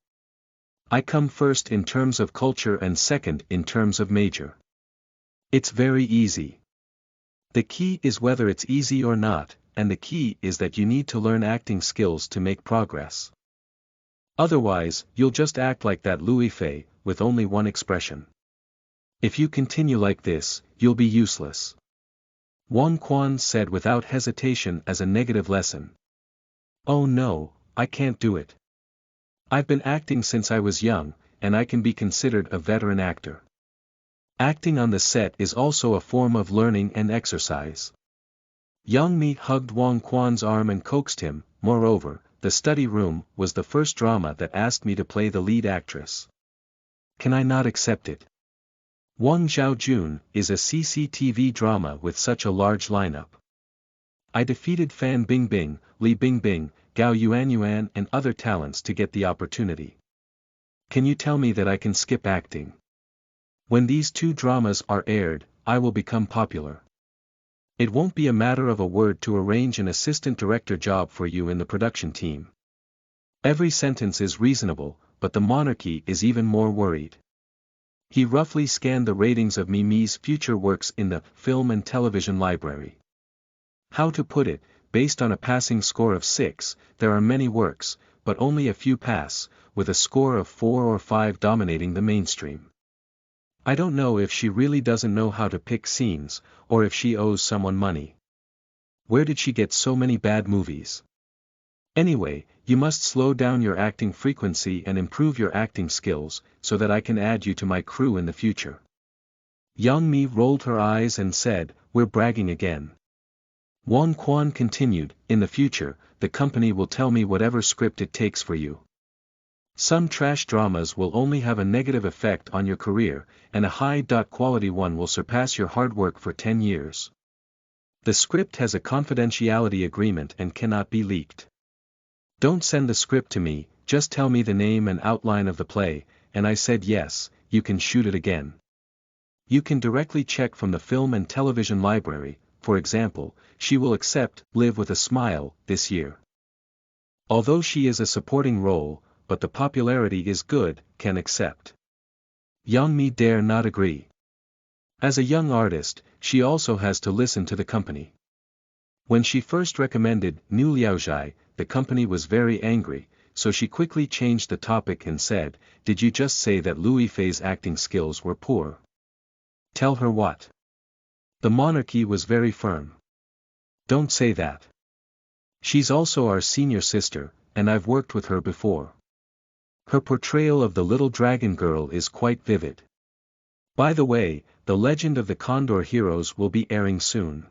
I come first in terms of culture and second in terms of major. It's very easy. The key is whether it's easy or not, and the key is that you need to learn acting skills to make progress. Otherwise, you'll just act like that Louis Fei, with only one expression. If you continue like this, you'll be useless. Wang Quan said without hesitation as a negative lesson. Oh no, I can't do it. I've been acting since I was young, and I can be considered a veteran actor. Acting on the set is also a form of learning and exercise. Yang Mi hugged Wang Quan's arm and coaxed him. Moreover, the study room was the first drama that asked me to play the lead actress. Can I not accept it? Wang Zhaojun is a CCTV drama with such a large lineup. I defeated Fan Bingbing, Li Bingbing, Gao Yuanyuan and other talents to get the opportunity. Can you tell me that I can skip acting? When these 2 dramas are aired, I will become popular. It won't be a matter of a word to arrange an assistant director job for you in the production team. Every sentence is reasonable, but the monarchy is even more worried. He roughly scanned the ratings of Mimi's future works in the film and television library. How to put it, based on a passing score of 6, there are many works, but only a few pass, with a score of 4 or 5 dominating the mainstream. I don't know if she really doesn't know how to pick scenes, or if she owes someone money. Where did she get so many bad movies? Anyway, you must slow down your acting frequency and improve your acting skills, so that I can add you to my crew in the future. Yang Mi rolled her eyes and said, "We're bragging again." Wang Quan continued, "In the future, the company will tell me whatever script it takes for you. Some trash dramas will only have a negative effect on your career, and a high-quality one will surpass your hard work for 10 years. The script has a confidentiality agreement and cannot be leaked. Don't send the script to me, just tell me the name and outline of the play, and I said yes, you can shoot it again. You can directly check from the film and television library, for example, she will accept Live with a Smile this year. Although she is a supporting role, but the popularity is good, can accept." Yang Mi dare not agree. As a young artist, she also has to listen to the company. When she first recommended New Liaozhai, the company was very angry, so she quickly changed the topic and said, "Did you just say that Louis Fei's acting skills were poor? Tell her what." The monarchy was very firm. "Don't say that. She's also our senior sister, and I've worked with her before. Her portrayal of the little dragon girl is quite vivid. By the way, The Legend of the Condor Heroes will be airing soon.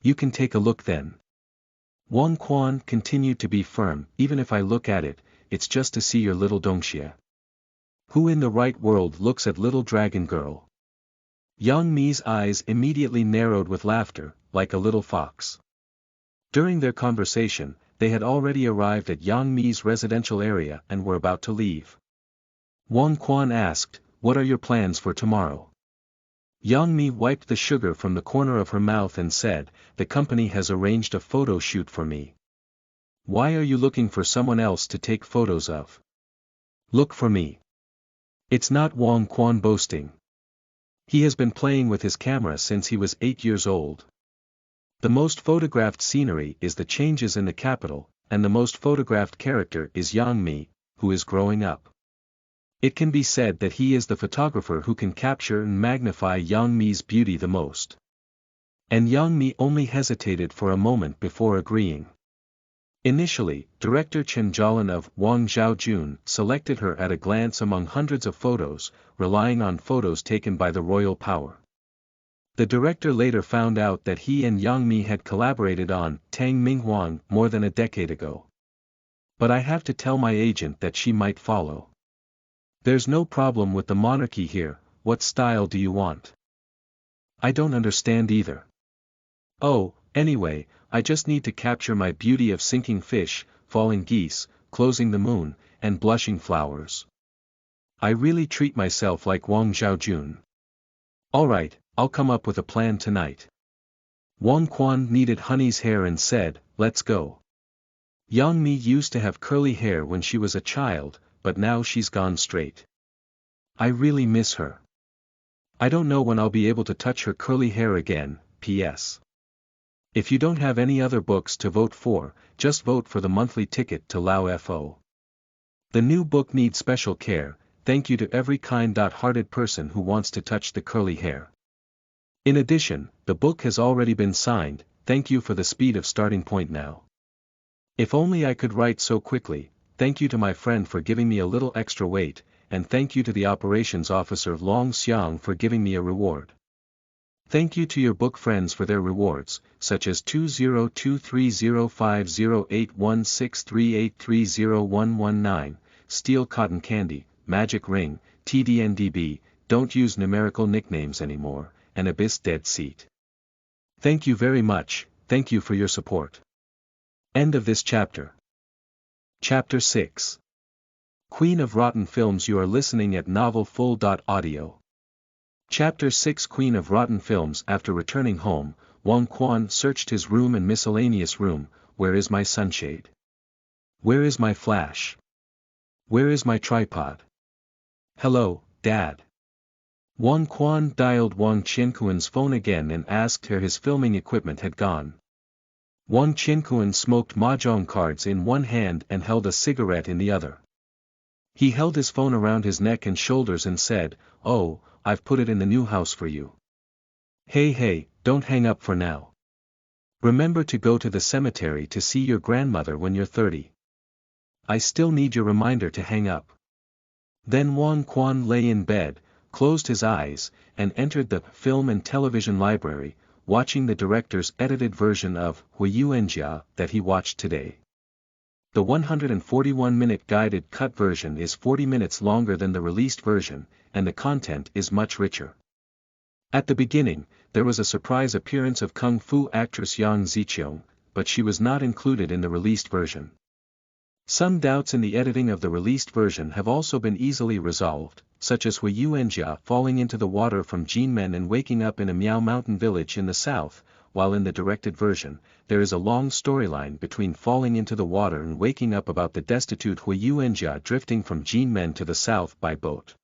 You can take a look then." Wang Quan continued to be firm, "Even if I look at it, it's just to see your little Dongxia. Who in the right world looks at little dragon girl?" Yang Mi's eyes immediately narrowed with laughter, like a little fox. During their conversation, they had already arrived at Yang Mi's residential area and were about to leave. Wang Quan asked, "What are your plans for tomorrow?" Yang Mi wiped the sugar from the corner of her mouth and said, "The company has arranged a photo shoot for me." "Why are you looking for someone else to take photos of? Look for me." It's not Wang Quan boasting. He has been playing with his camera since he was 8 years old. The most photographed scenery is the changes in the capital, and the most photographed character is Yang Mi, who is growing up. It can be said that he is the photographer who can capture and magnify Yang Mi's beauty the most. And Yang Mi only hesitated for a moment before agreeing. Initially, director Chen Jialan of Wang Zhaojun selected her at a glance among hundreds of photos, relying on photos taken by the royal power. The director later found out that he and Yang Mi had collaborated on Tang Minghuang more than a decade ago. But I have to tell my agent that she might follow. There's no problem with the monarchy here. What style do you want? I don't understand either. Oh, anyway, I just need to capture my beauty of sinking fish, falling geese, closing the moon, and blushing flowers. I really treat myself like Wang Zhaojun. Alright, I'll come up with a plan tonight. Wang Quan kneaded Honey's hair and said, "Let's go." Yang Mi used to have curly hair when she was a child, but now she's gone straight. I really miss her. I don't know when I'll be able to touch her curly hair again. P.S. If you don't have any other books to vote for, just vote for the monthly ticket to Lao Fo. The new book needs special care. Thank you to every kind-hearted person who wants to touch the curly hair. In addition, the book has already been signed. Thank you for the speed of starting point now. If only I could write so quickly. Thank you to my friend for giving me a little extra weight, and thank you to the operations officer Long Xiang for giving me a reward. Thank you to your book friends for their rewards, such as 20230508163830119, Steel Cotton Candy, Magic Ring, TDNDB, Don't use numerical nicknames anymore, and Abyss Dead Seat. Thank you very much, thank you for your support. End of this chapter. Chapter 6. Queen of Rotten Films. You are listening at novelfull.audio. Chapter 6. Queen of Rotten Films. After returning home, Wang Quan searched his room and miscellaneous room. Where is my sunshade? Where is my flash? Where is my tripod? Hello, Dad. Wang Quan dialed Wang Qianquan's phone again and asked where his filming equipment had gone. Wang Qianquan smoked mahjong cards in one hand and held a cigarette in the other. He held his phone around his neck and shoulders and said, "Oh, I've put it in the new house for you. Hey, don't hang up for now. Remember to go to the cemetery to see your grandmother when you're 30. I still need your reminder to hang up." Then Wang Quan lay in bed, closed his eyes, and entered the film and television library, watching the director's edited version of Huayu Wen that he watched today. The 141-minute guided cut version is 40 minutes longer than the released version, and the content is much richer. At the beginning, there was a surprise appearance of kung fu actress Yang Ziqiang, but she was not included in the released version. Some doubts in the editing of the released version have also been easily resolved, such as Huayu Wen falling into the water from Jinmen and waking up in a Miao Mountain village in the south, while in the directed version, there is a long storyline between falling into the water and waking up about the destitute Huayu Wen drifting from Jinmen to the south by boat.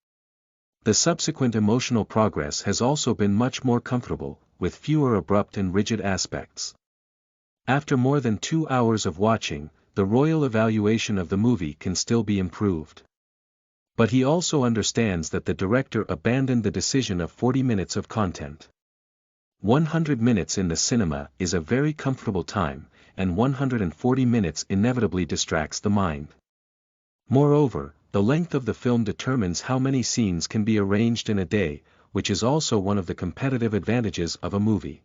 The subsequent emotional progress has also been much more comfortable, with fewer abrupt and rigid aspects. After more than 2 hours of watching, the royal evaluation of the movie can still be improved. But he also understands that the director abandoned the decision of 40 minutes of content. 100 minutes in the cinema is a very comfortable time, and 140 minutes inevitably distracts the mind. Moreover, the length of the film determines how many scenes can be arranged in a day, which is also one of the competitive advantages of a movie.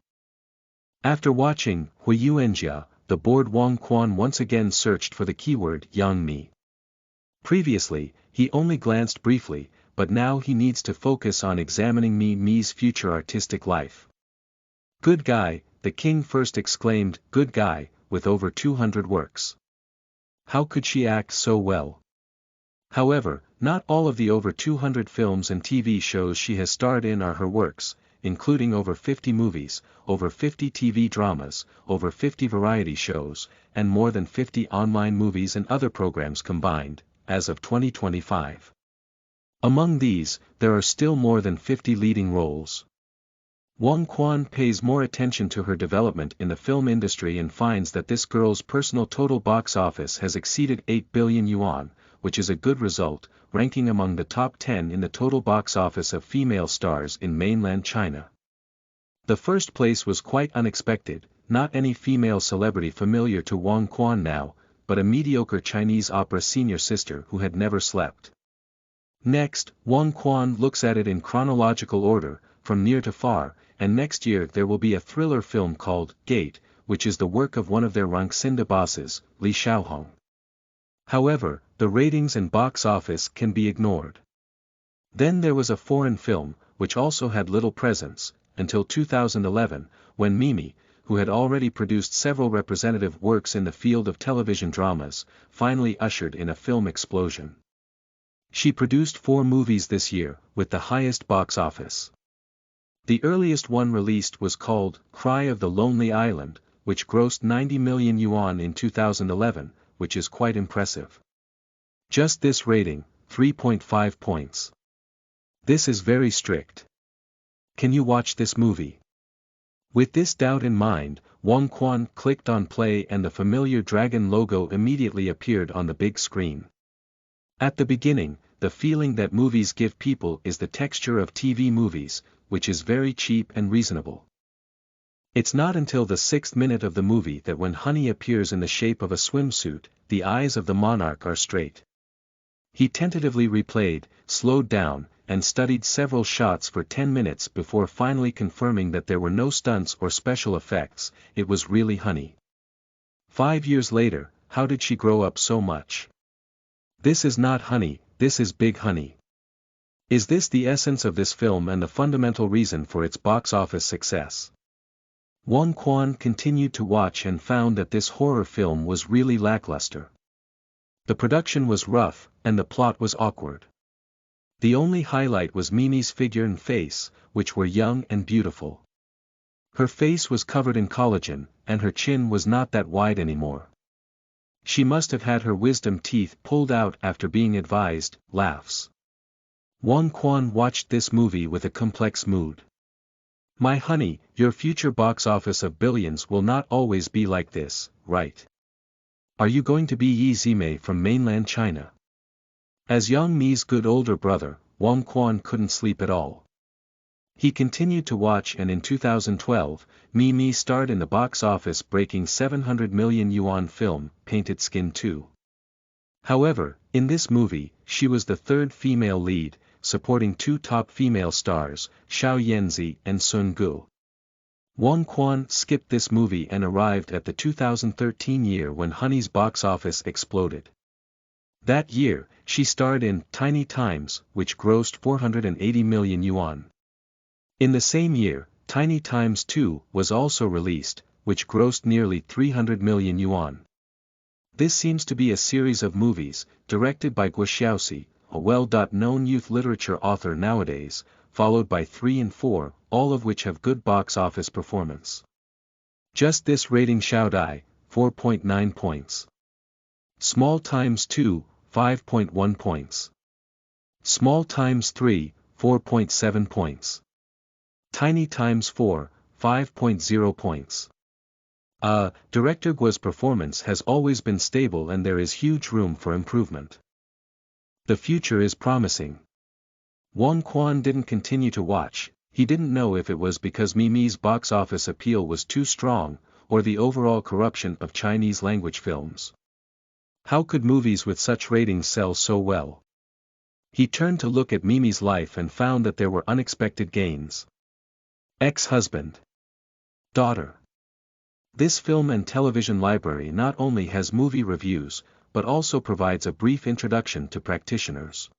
After watching Huayu Wen, the bored Wang Quan once again searched for the keyword Yang Mi. Previously, he only glanced briefly, but now he needs to focus on examining Mi's future artistic life. "Good guy," the king first exclaimed, "good guy," with over 200 works. How could she act so well? However, not all of the over 200 films and TV shows she has starred in are her works, including over 50 movies, over 50 TV dramas, over 50 variety shows, and more than 50 online movies and other programs combined, as of 2025. Among these, there are still more than 50 leading roles. Wang Quan pays more attention to her development in the film industry and finds that this girl's personal total box office has exceeded 8 billion yuan, which is a good result, ranking among the top 10 in the total box office of female stars in mainland China. The first place was quite unexpected, not any female celebrity familiar to Wang Quan now, but a mediocre Chinese opera senior sister who had never slept. Next, Wang Quan looks at it in chronological order, from near to far, and next year there will be a thriller film called Gate, which is the work of one of their Rangxinda bosses, Li Xiaohong. However, the ratings and box office can be ignored. Then there was a foreign film, which also had little presence, until 2011, when Mimi, who had already produced several representative works in the field of television dramas, finally ushered in a film explosion. She produced 4 movies this year, with the highest box office. The earliest one released was called Cry of the Lonely Island, which grossed 90 million yuan in 2011, which is quite impressive. Just this rating, 3.5 points. This is very strict. Can you watch this movie? With this doubt in mind, Wang Quan clicked on play and the familiar dragon logo immediately appeared on the big screen. At the beginning, the feeling that movies give people is the texture of TV movies, which is very cheap and reasonable. It's not until the 6th minute of the movie that when Honey appears in the shape of a swimsuit, the eyes of the monarch are straight. He tentatively replayed, slowed down, and studied several shots for 10 minutes before finally confirming that there were no stunts or special effects, it was really Honey. 5 years later, how did she grow up so much? This is not Honey, this is Big Honey. Is this the essence of this film and the fundamental reason for its box office success? Wang Quan continued to watch and found that this horror film was really lackluster. The production was rough, and the plot was awkward. The only highlight was Mimi's figure and face, which were young and beautiful. Her face was covered in collagen, and her chin was not that wide anymore. She must have had her wisdom teeth pulled out after being advised, laughs. Wang Quan watched this movie with a complex mood. My honey, your future box office of billions will not always be like this, right? Are you going to be Yi Zimei from mainland China? As Yang Mi's good older brother, Wang Quan couldn't sleep at all. He continued to watch, and in 2012, Mi starred in the box office breaking 700 million yuan film, Painted Skin 2. However, in this movie, she was the third female lead, supporting two top female stars, Xiao Yanzi and Sun Gu. Wang Quan skipped this movie and arrived at the 2013 year when Honey's box office exploded. That year, she starred in Tiny Times, which grossed 480 million yuan. In the same year, Tiny Times 2 was also released, which grossed nearly 300 million yuan. This seems to be a series of movies, directed by Guo Xiaoxi, a well-known youth literature author nowadays, followed by 3 and 4, all of which have good box office performance. Just this rating: Xiaodai, 4.9 points. Small Times 2, 5.1 points. Small Times 3, 4.7 points. Tiny Times 4, 5.0 points. Director Guo's performance has always been stable and there is huge room for improvement. The future is promising. Wang Quan didn't continue to watch. He didn't know if it was because Mi's box office appeal was too strong, or the overall corruption of Chinese language films. How could movies with such ratings sell so well? He turned to look at Mimi's life and found that there were unexpected gains. Ex-husband. Daughter. This film and television library not only has movie reviews, but also provides a brief introduction to practitioners.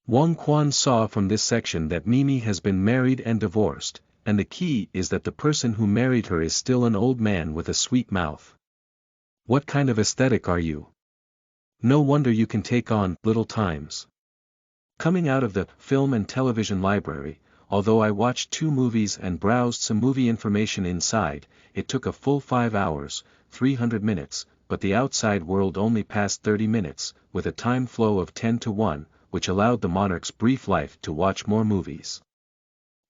Wang Quan saw from this section that Mimi has been married and divorced, and the key is that the person who married her is still an old man with a sweet mouth. What kind of aesthetic are you? No wonder you can take on Little Times. Coming out of the film and television library, although I watched 2 movies and browsed some movie information inside, it took a full 5 hours, 300 minutes, but the outside world only passed 30 minutes, with a time flow of 10-1, which allowed the monarch's brief life to watch more movies.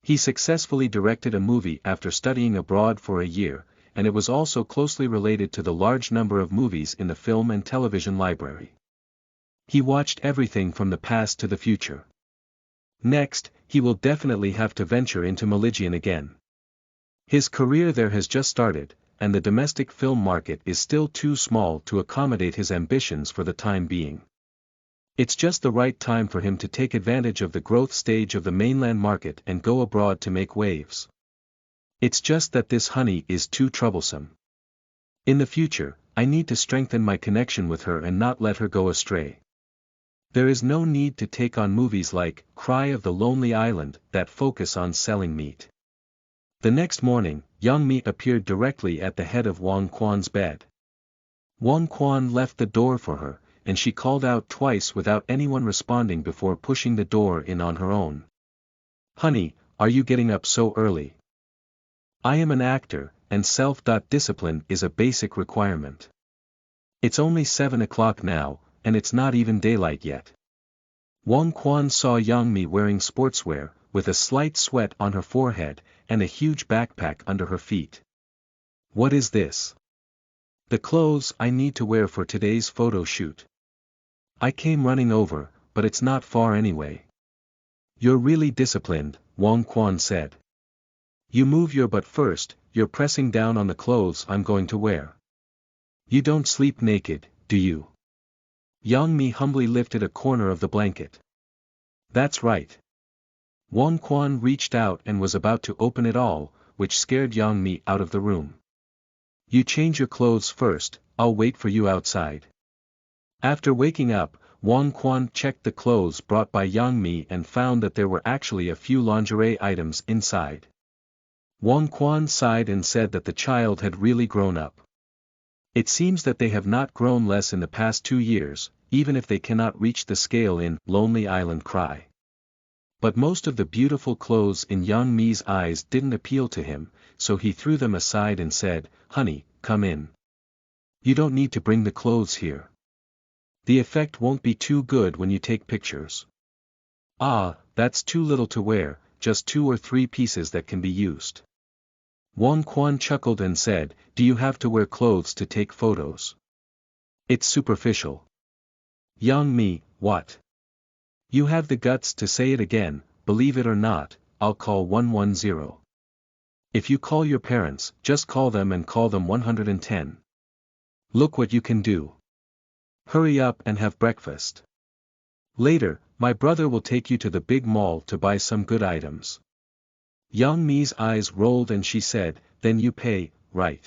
He successfully directed a movie after studying abroad for a year, and it was also closely related to the large number of movies in the film and television library. He watched everything from the past to the future. Next, he will definitely have to venture into Malaysian again. His career there has just started, and the domestic film market is still too small to accommodate his ambitions for the time being. It's just the right time for him to take advantage of the growth stage of the mainland market and go abroad to make waves. It's just that this honey is too troublesome. In the future, I need to strengthen my connection with her and not let her go astray. There is no need to take on movies like Cry of the Lonely Island that focus on selling meat. The next morning, Yang Mi appeared directly at the head of Wang Quan's bed. Wang Quan left the door for her, and she called out twice without anyone responding before pushing the door in on her own. Honey, are you getting up so early? I am an actor, and self-discipline is a basic requirement. It's only 7 o'clock now, and it's not even daylight yet. Wang Quan saw Yang Mi wearing sportswear, with a slight sweat on her forehead, and a huge backpack under her feet. What is this? The clothes I need to wear for today's photo shoot. I came running over, but it's not far anyway. You're really disciplined, Wang Quan said. You move your butt first, you're pressing down on the clothes I'm going to wear. You don't sleep naked, do you? Yang Mi humbly lifted a corner of the blanket. That's right. Wang Quan reached out and was about to open it all, which scared Yang Mi out of the room. You change your clothes first, I'll wait for you outside. After waking up, Wang Quan checked the clothes brought by Yang Mi and found that there were actually a few lingerie items inside. Wang Quan sighed and said that the child had really grown up. It seems that they have not grown less in the past 2 years, even if they cannot reach the scale in Lonely Island Cry. But most of the beautiful clothes in Yang Mi's eyes didn't appeal to him, so he threw them aside and said, Honey, come in. You don't need to bring the clothes here. The effect won't be too good when you take pictures. Ah, that's too little to wear, just 2 or 3 pieces that can be used. Wang Quan chuckled and said, "Do you have to wear clothes to take photos? It's superficial." Yang Mi, what? You have the guts to say it again, believe it or not, I'll call 110. If you call your parents, just call them and call them 110. Look what you can do. Hurry up and have breakfast. Later, my brother will take you to the big mall to buy some good items. Yang Mi's eyes rolled and she said, "Then you pay, right?"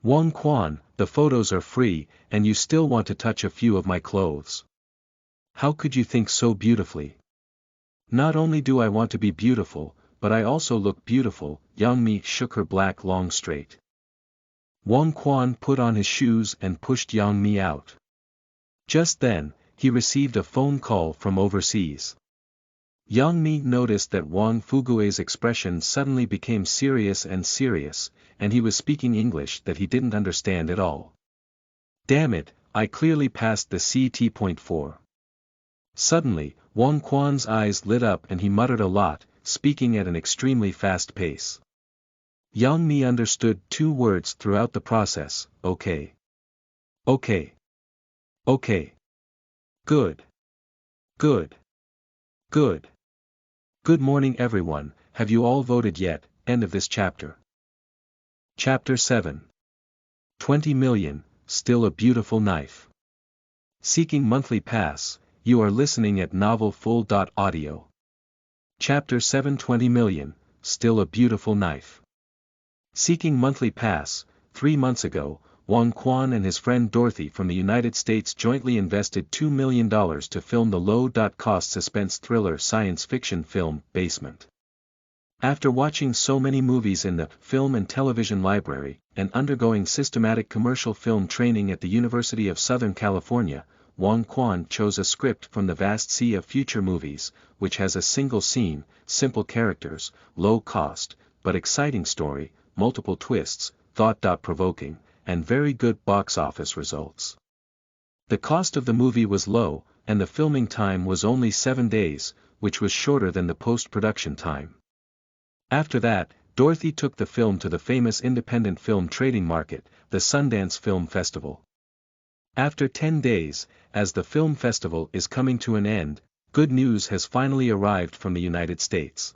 Wang Quan, the photos are free, and you still want to touch a few of my clothes. How could you think so beautifully? Not only do I want to be beautiful, but I also look beautiful. Yang Mi shook her black long straight. Wang Quan put on his shoes and pushed Yang Mi out. Just then, he received a phone call from overseas. Yang Mi noticed that Wang Fugue's expression suddenly became serious, and he was speaking English that he didn't understand at all. Damn it, I clearly passed the CT.4. Suddenly, Wang Quan's eyes lit up and he muttered a lot, speaking at an extremely fast pace. Yang Mi understood 2 words throughout the process, okay. Okay. Okay. Good. Good. Good. Good morning everyone, have you all voted yet? End of this chapter. Chapter 7. 20 million, still a beautiful knife. Seeking monthly pass, you are listening at novelfull.audio. Chapter 7. 20 million, still a beautiful knife. Seeking monthly pass, 3 months ago, Wang Quan and his friend Dorothy from the United States jointly invested $2 million to film the low-cost suspense thriller science fiction film, Basement. After watching so many movies in the Film and Television Library, and undergoing systematic commercial film training at the University of Southern California, Wang Quan chose a script from the vast sea of future movies, which has a single scene, simple characters, low cost, but exciting story, multiple twists, thought-provoking, and very good box office results. The cost of the movie was low, and the filming time was only 7 days, which was shorter than the post-production time. After that, Dorothy took the film to the famous independent film trading market, the Sundance Film Festival. After 10 days, as the film festival is coming to an end, good news has finally arrived from the United States.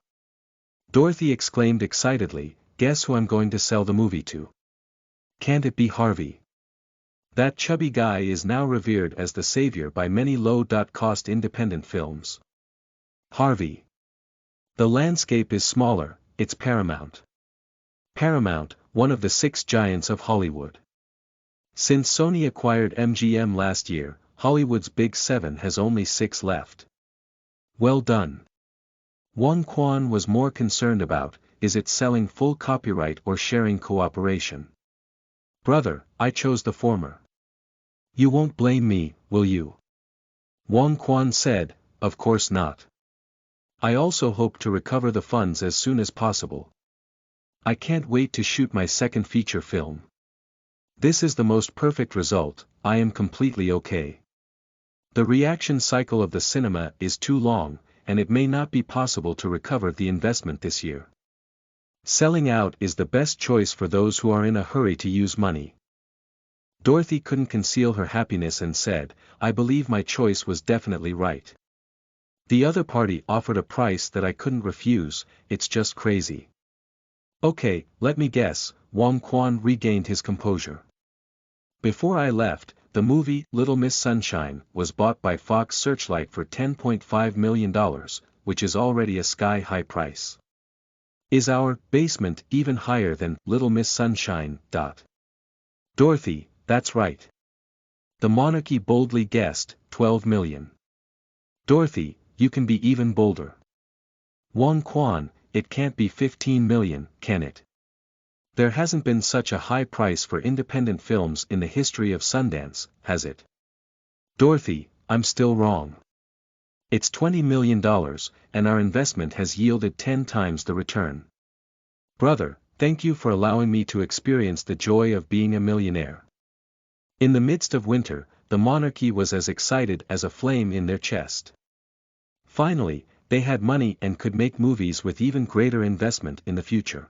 Dorothy exclaimed excitedly, "Guess who I'm going to sell the movie to? Can't it be Harvey? That chubby guy is now revered as the savior by many low-cost independent films. Harvey. The landscape is smaller, it's Paramount. Paramount, one of the 6 giants of Hollywood. Since Sony acquired MGM last year, Hollywood's Big 7 has only 6 left. Well done." Wang Quan was more concerned about, is it selling full copyright or sharing cooperation? "Brother, I chose the former. You won't blame me, will you?" Wang Quan said, "Of course not. I also hope to recover the funds as soon as possible. I can't wait to shoot my second feature film. This is the most perfect result, I am completely okay. The reaction cycle of the cinema is too long, and it may not be possible to recover the investment this year. Selling out is the best choice for those who are in a hurry to use money." Dorothy couldn't conceal her happiness and said, "I believe my choice was definitely right. The other party offered a price that I couldn't refuse, it's just crazy." "Okay, let me guess," Wang Quan regained his composure. "Before I left, the movie Little Miss Sunshine was bought by Fox Searchlight for $10.5 million, which is already a sky-high price. Is our Basement even higher than Little Miss Sunshine? Dorothy, that's right. The monarchy boldly guessed, 12 million. Dorothy, you can be even bolder. Wang Quan, it can't be 15 million, can it? There hasn't been such a high price for independent films in the history of Sundance, has it? Dorothy, I'm still wrong. It's $20 million, and our investment has yielded 10 times the return. Brother, thank you for allowing me to experience the joy of being a millionaire." In the midst of winter, the monarchy was as excited as a flame in their chest. Finally, they had money and could make movies with even greater investment in the future.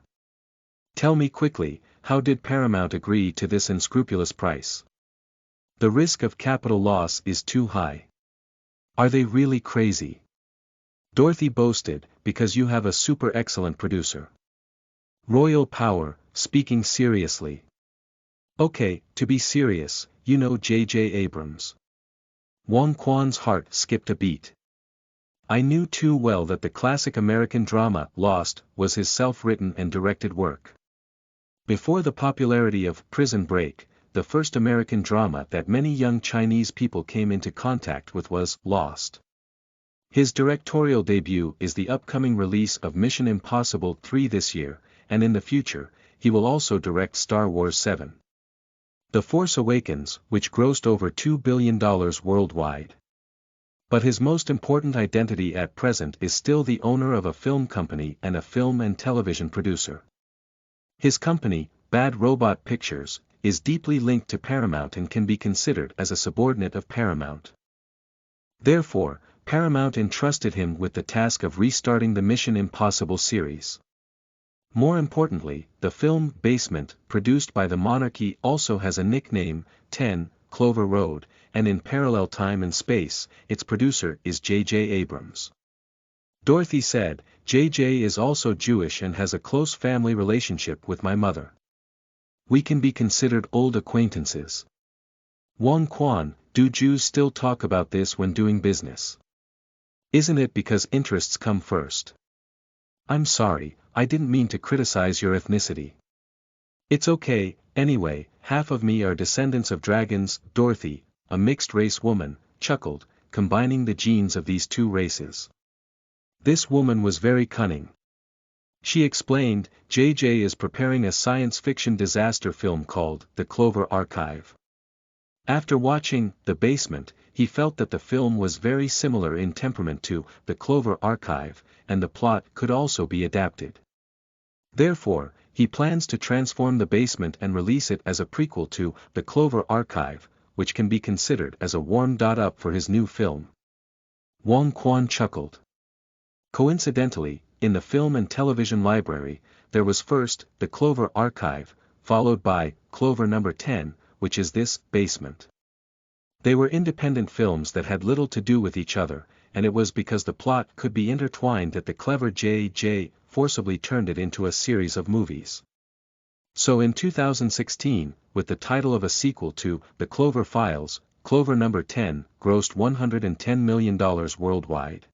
Tell me quickly, how did Paramount agree to this unscrupulous price? The risk of capital loss is too high. Are they really crazy? Dorothy boasted, because you have a super excellent producer. Royal power, speaking seriously. Okay, to be serious, you know J.J. Abrams. Wang Quan's heart skipped a beat. I knew too well that the classic American drama, Lost, was his self-written and directed work. Before the popularity of Prison Break, the first American drama that many young Chinese people came into contact with was Lost. His directorial debut is the upcoming release of Mission Impossible 3 this year, and in the future, he will also direct Star Wars 7. The Force Awakens, which grossed over $2 billion worldwide. But his most important identity at present is still the owner of a film company and a film and television producer. His company, Bad Robot Pictures, is deeply linked to Paramount and can be considered as a subordinate of Paramount. Therefore, Paramount entrusted him with the task of restarting the Mission Impossible series. More importantly, the film Basement, produced by the Monarchy, also has a nickname, 10, Clover Road, and in parallel time and space, its producer is J.J. Abrams. Dorothy said, J.J. is also Jewish and has a close family relationship with my mother. We can be considered old acquaintances. Wang Quan, do Jews still talk about this when doing business? Isn't it because interests come first? I'm sorry, I didn't mean to criticize your ethnicity. It's okay, anyway, half of me are descendants of dragons. Dorothy, a mixed-race woman, chuckled, combining the genes of these two races. This woman was very cunning. She explained, J.J. is preparing a science fiction disaster film called The Clover Archive. After watching The Basement, he felt that the film was very similar in temperament to The Clover Archive, and the plot could also be adapted. Therefore, he plans to transform The Basement and release it as a prequel to The Clover Archive, which can be considered as a warm-up for his new film. Wang Quan chuckled. Coincidentally, in the film and television library, there was first The Clover Archive, followed by Clover No. 10, which is this Basement. They were independent films that had little to do with each other, and it was because the plot could be intertwined that the clever J.J. forcibly turned it into a series of movies. So in 2016, with the title of a sequel to The Clover Files, Clover No. 10 grossed $110 million worldwide.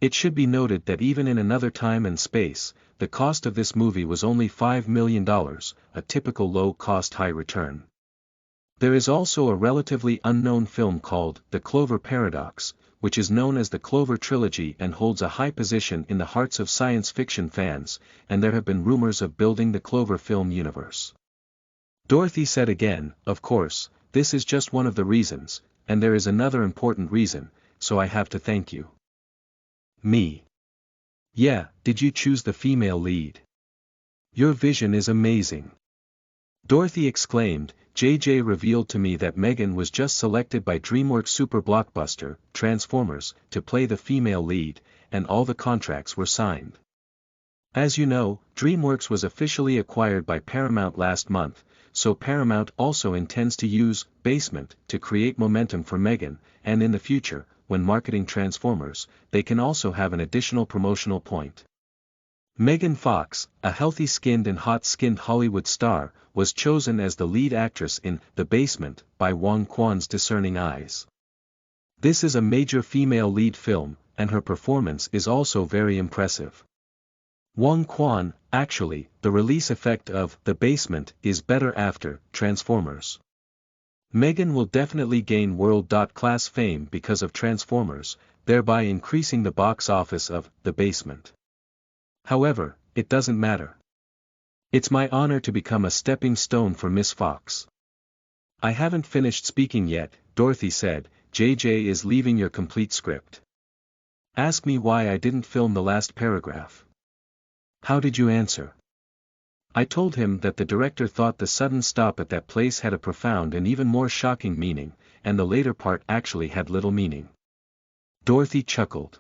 It should be noted that even in another time and space, the cost of this movie was only $5 million, a typical low-cost high-return. There is also a relatively unknown film called The Clover Paradox, which is known as the Clover Trilogy and holds a high position in the hearts of science fiction fans, and there have been rumors of building the Clover film universe. Dorothy said again, of course, this is just one of the reasons, and there is another important reason, so I have to thank you. Me. Yeah, did you choose the female lead? Your vision is amazing. Dorothy exclaimed. J.J. revealed to me that Megan was just selected by DreamWorks' super blockbuster, Transformers, to play the female lead, and all the contracts were signed. As you know, DreamWorks was officially acquired by Paramount last month, so Paramount also intends to use Basement to create momentum for Megan, and in the future, when marketing Transformers, they can also have an additional promotional point. Megan Fox, a healthy-skinned and hot-skinned Hollywood star, was chosen as the lead actress in The Basement by Wang Quan's discerning eyes. This is a major female lead film, and her performance is also very impressive. Wang Quan, actually, the release effect of The Basement is better after Transformers. Megan will definitely gain world-class fame because of Transformers, thereby increasing the box office of The Basement. However, it doesn't matter. It's my honor to become a stepping stone for Miss Fox. I haven't finished speaking yet, Dorothy said. JJ is leaving your complete script. Ask me why I didn't film the last paragraph. How did you answer? I told him that the director thought the sudden stop at that place had a profound and even more shocking meaning, and the later part actually had little meaning. Dorothy chuckled.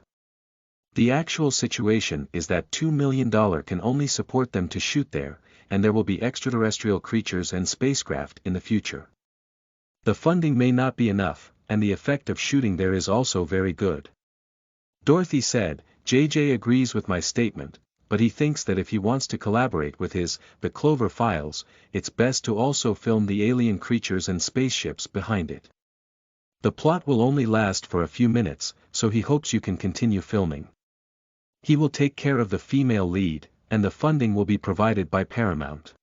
The actual situation is that $2 million can only support them to shoot there, and there will be extraterrestrial creatures and spacecraft in the future. The funding may not be enough, and the effect of shooting there is also very good. Dorothy said, JJ agrees with my statement, but he thinks that if he wants to collaborate with The Clover Files, it's best to also film the alien creatures and spaceships behind it. The plot will only last for a few minutes, so he hopes you can continue filming. He will take care of the female lead, and the funding will be provided by Paramount.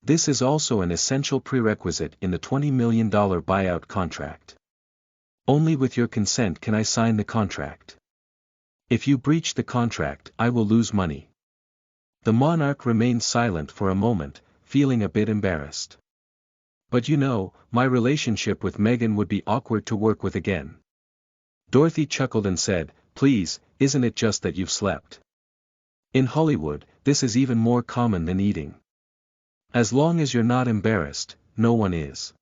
This is also an essential prerequisite in the $20 million buyout contract. Only with your consent can I sign the contract. If you breach the contract, I will lose money. The monarch remained silent for a moment, feeling a bit embarrassed. But you know, my relationship with Megan would be awkward to work with again. Dorothy chuckled and said, please, isn't it just that you've slept? In Hollywood, this is even more common than eating. As long as you're not embarrassed, no one is.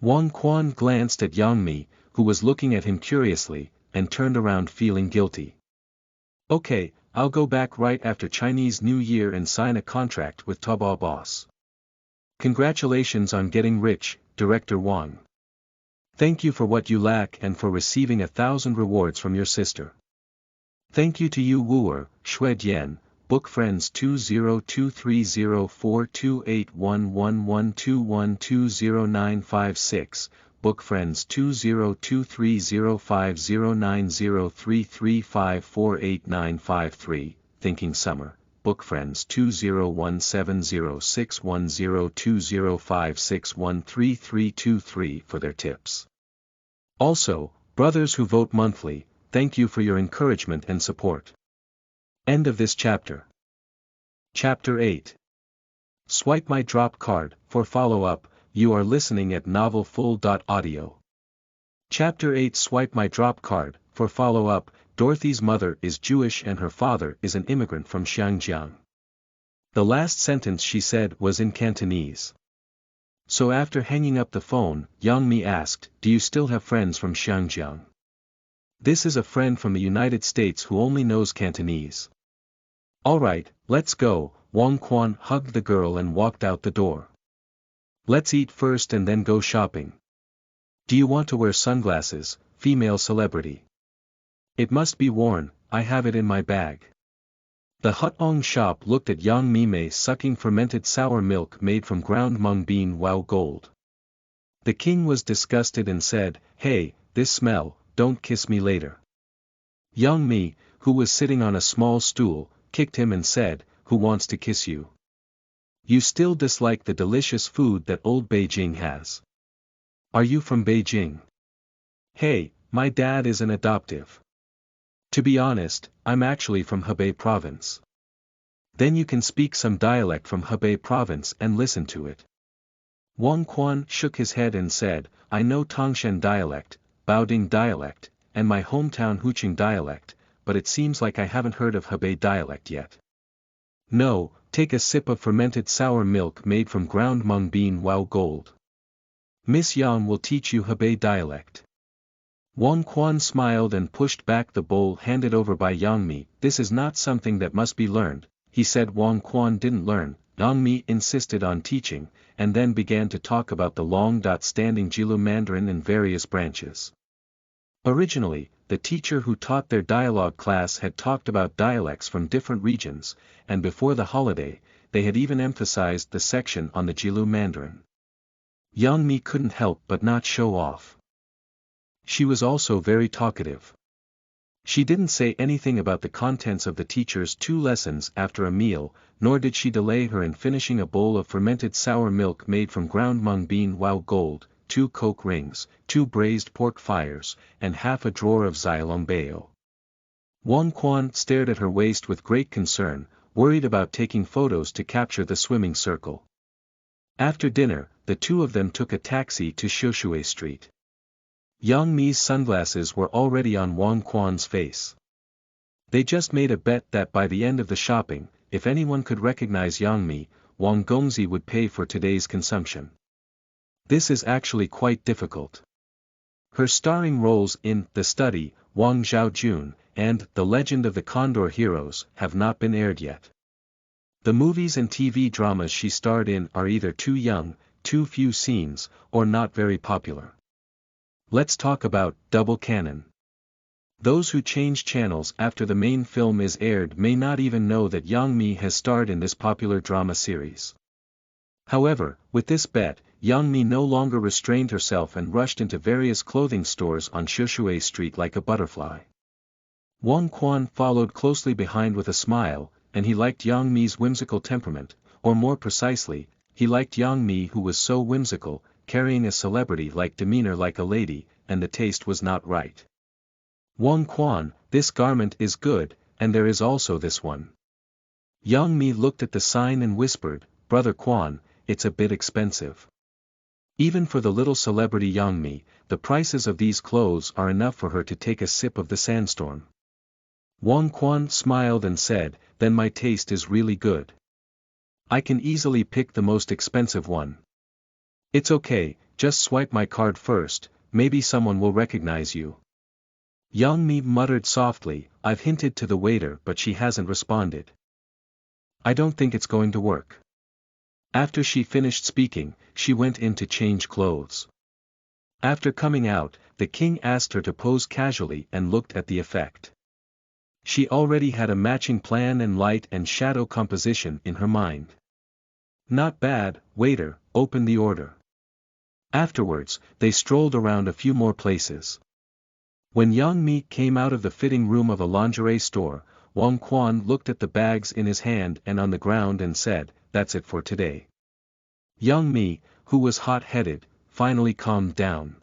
Wang Quan glanced at Yang Mi, who was looking at him curiously, and turned around feeling guilty. Okay, I'll go back right after Chinese New Year and sign a contract with Taobao Boss. Congratulations on getting rich, Director Wang. Thank you for what you lack and for receiving 1,000 rewards from your sister. Thank you to you wooer, Shui Yan, book friends 2023042811121209556, book friends 20230509033548953, thinking summer, book friends 20170610205613323 for their tips. Also, brothers who vote monthly, thank you for your encouragement and support. End of this chapter. Chapter 8. Swipe my drop card. For follow-up, you are listening at novelfull.audio. Chapter 8. Swipe my drop card. For follow-up, Dorothy's mother is Jewish and her father is an immigrant from Xinjiang. The last sentence she said was in Cantonese. So after hanging up the phone, Yang Mi asked, do you still have friends from Xinjiang? This is a friend from the United States who only knows Cantonese. Alright, let's go. Wang Quan hugged the girl and walked out the door. Let's eat first and then go shopping. Do you want to wear sunglasses, female celebrity? It must be worn, I have it in my bag. The Hutong shop looked at Yang Mi sucking fermented sour milk made from ground mung bean wow gold. The king was disgusted and said, hey, this smell, don't kiss me later. Yang Mi, who was sitting on a small stool, kicked him and said, who wants to kiss you? You still dislike the delicious food that old Beijing has. Are you from Beijing? Hey, my dad is an adoptive. To be honest, I'm actually from Hebei province. Then you can speak some dialect from Hebei province and listen to it. Wang Quan shook his head and said, I know Tangshan dialect, Baoding dialect, and my hometown Huqing dialect, but it seems like I haven't heard of Hebei dialect yet. No, take a sip of fermented sour milk made from ground mung bean wow gold. Miss Yang will teach you Hebei dialect. Wang Quan smiled and pushed back the bowl handed over by Yang Mi. This is not something that must be learned, he said. Wang Quan didn't learn. Yang Mi insisted on teaching, and then began to talk about the long-standing Jilu Mandarin in various branches. Originally, the teacher who taught their dialogue class had talked about dialects from different regions, and before the holiday, they had even emphasized the section on the Jilu Mandarin. Yang Mi couldn't help but not show off. She was also very talkative. She didn't say anything about the contents of the teacher's 2 lessons after a meal, nor did she delay her in finishing a bowl of fermented sour milk made from ground mung bean wow gold, 2 coke rings, 2 braised pork fires, and half a drawer of Xiaolongbao. Wang Quan stared at her waist with great concern, worried about taking photos to capture the swimming circle. After dinner, the two of them took a taxi to Shoshui Street. Yang Mi's sunglasses were already on Wang Quan's face. They just made a bet that by the end of the shopping, if anyone could recognize Yang Mi, Wang Gongzi would pay for today's consumption. This is actually quite difficult. Her starring roles in The Study, Wang Zhaojun, and The Legend of the Condor Heroes have not been aired yet. The movies and TV dramas she starred in are either too young, too few scenes, or not very popular. Let's talk about Double Canon. Those who change channels after the main film is aired may not even know that Yang Mi has starred in this popular drama series. However, with this bet, Yang Mi no longer restrained herself and rushed into various clothing stores on Shishui Street like a butterfly. Wang Quan followed closely behind with a smile, and he liked Yang Mi's whimsical temperament, or more precisely, he liked Yang Mi who was so whimsical, carrying a celebrity-like demeanor like a lady, and the taste was not right. Wang Quan, this garment is good, and there is also this one. Yang Mi looked at the sign and whispered, Brother Quan, it's a bit expensive. Even for the little celebrity Yang Mi, the prices of these clothes are enough for her to take a sip of the sandstorm. Wang Quan smiled and said, then my taste is really good. I can easily pick the most expensive one. It's okay, just swipe my card first, maybe someone will recognize you. Yang Mi muttered softly, I've hinted to the waiter but she hasn't responded. I don't think it's going to work. After she finished speaking, she went in to change clothes. After coming out, the king asked her to pose casually and looked at the effect. She already had a matching plan and light and shadow composition in her mind. Not bad, waiter, open the order. Afterwards, they strolled around a few more places. When Yang Mi came out of the fitting room of a lingerie store, Wang Quan looked at the bags in his hand and on the ground and said, that's it for today. Yang Mi, who was hot-headed, finally calmed down.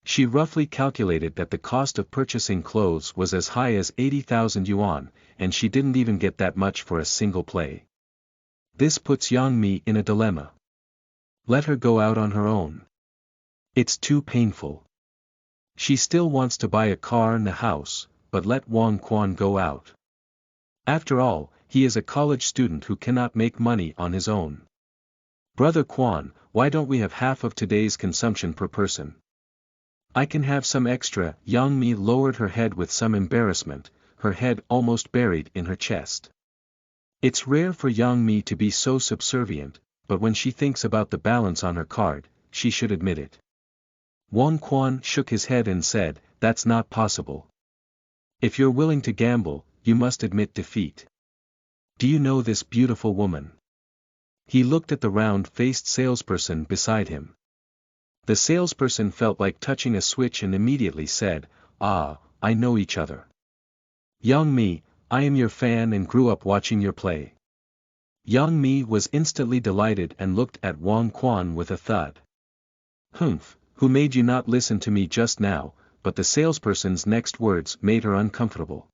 She roughly calculated that the cost of purchasing clothes was as high as 80,000 yuan, and she didn't even get that much for a single play. This puts Yang Mi in a dilemma. Let her go out on her own. It's too painful. She still wants to buy a car and a house, but let Wang Quan go out. After all, he is a college student who cannot make money on his own. Brother Quan, why don't we have half of today's consumption per person? I can have some extra. Yang Mi lowered her head with some embarrassment, her head almost buried in her chest. It's rare for Yang Mi to be so subservient, but when she thinks about the balance on her card, she should admit it. Wang Quan shook his head and said, that's not possible. If you're willing to gamble, you must admit defeat. Do you know this beautiful woman? He looked at the round-faced salesperson beside him. The salesperson felt like touching a switch and immediately said, ah, I know each other. Yang Mi, I am your fan and grew up watching your play. Yang Mi was instantly delighted and looked at Wang Quan with a thud. Humph, who made you not listen to me just now? But the salesperson's next words made her uncomfortable.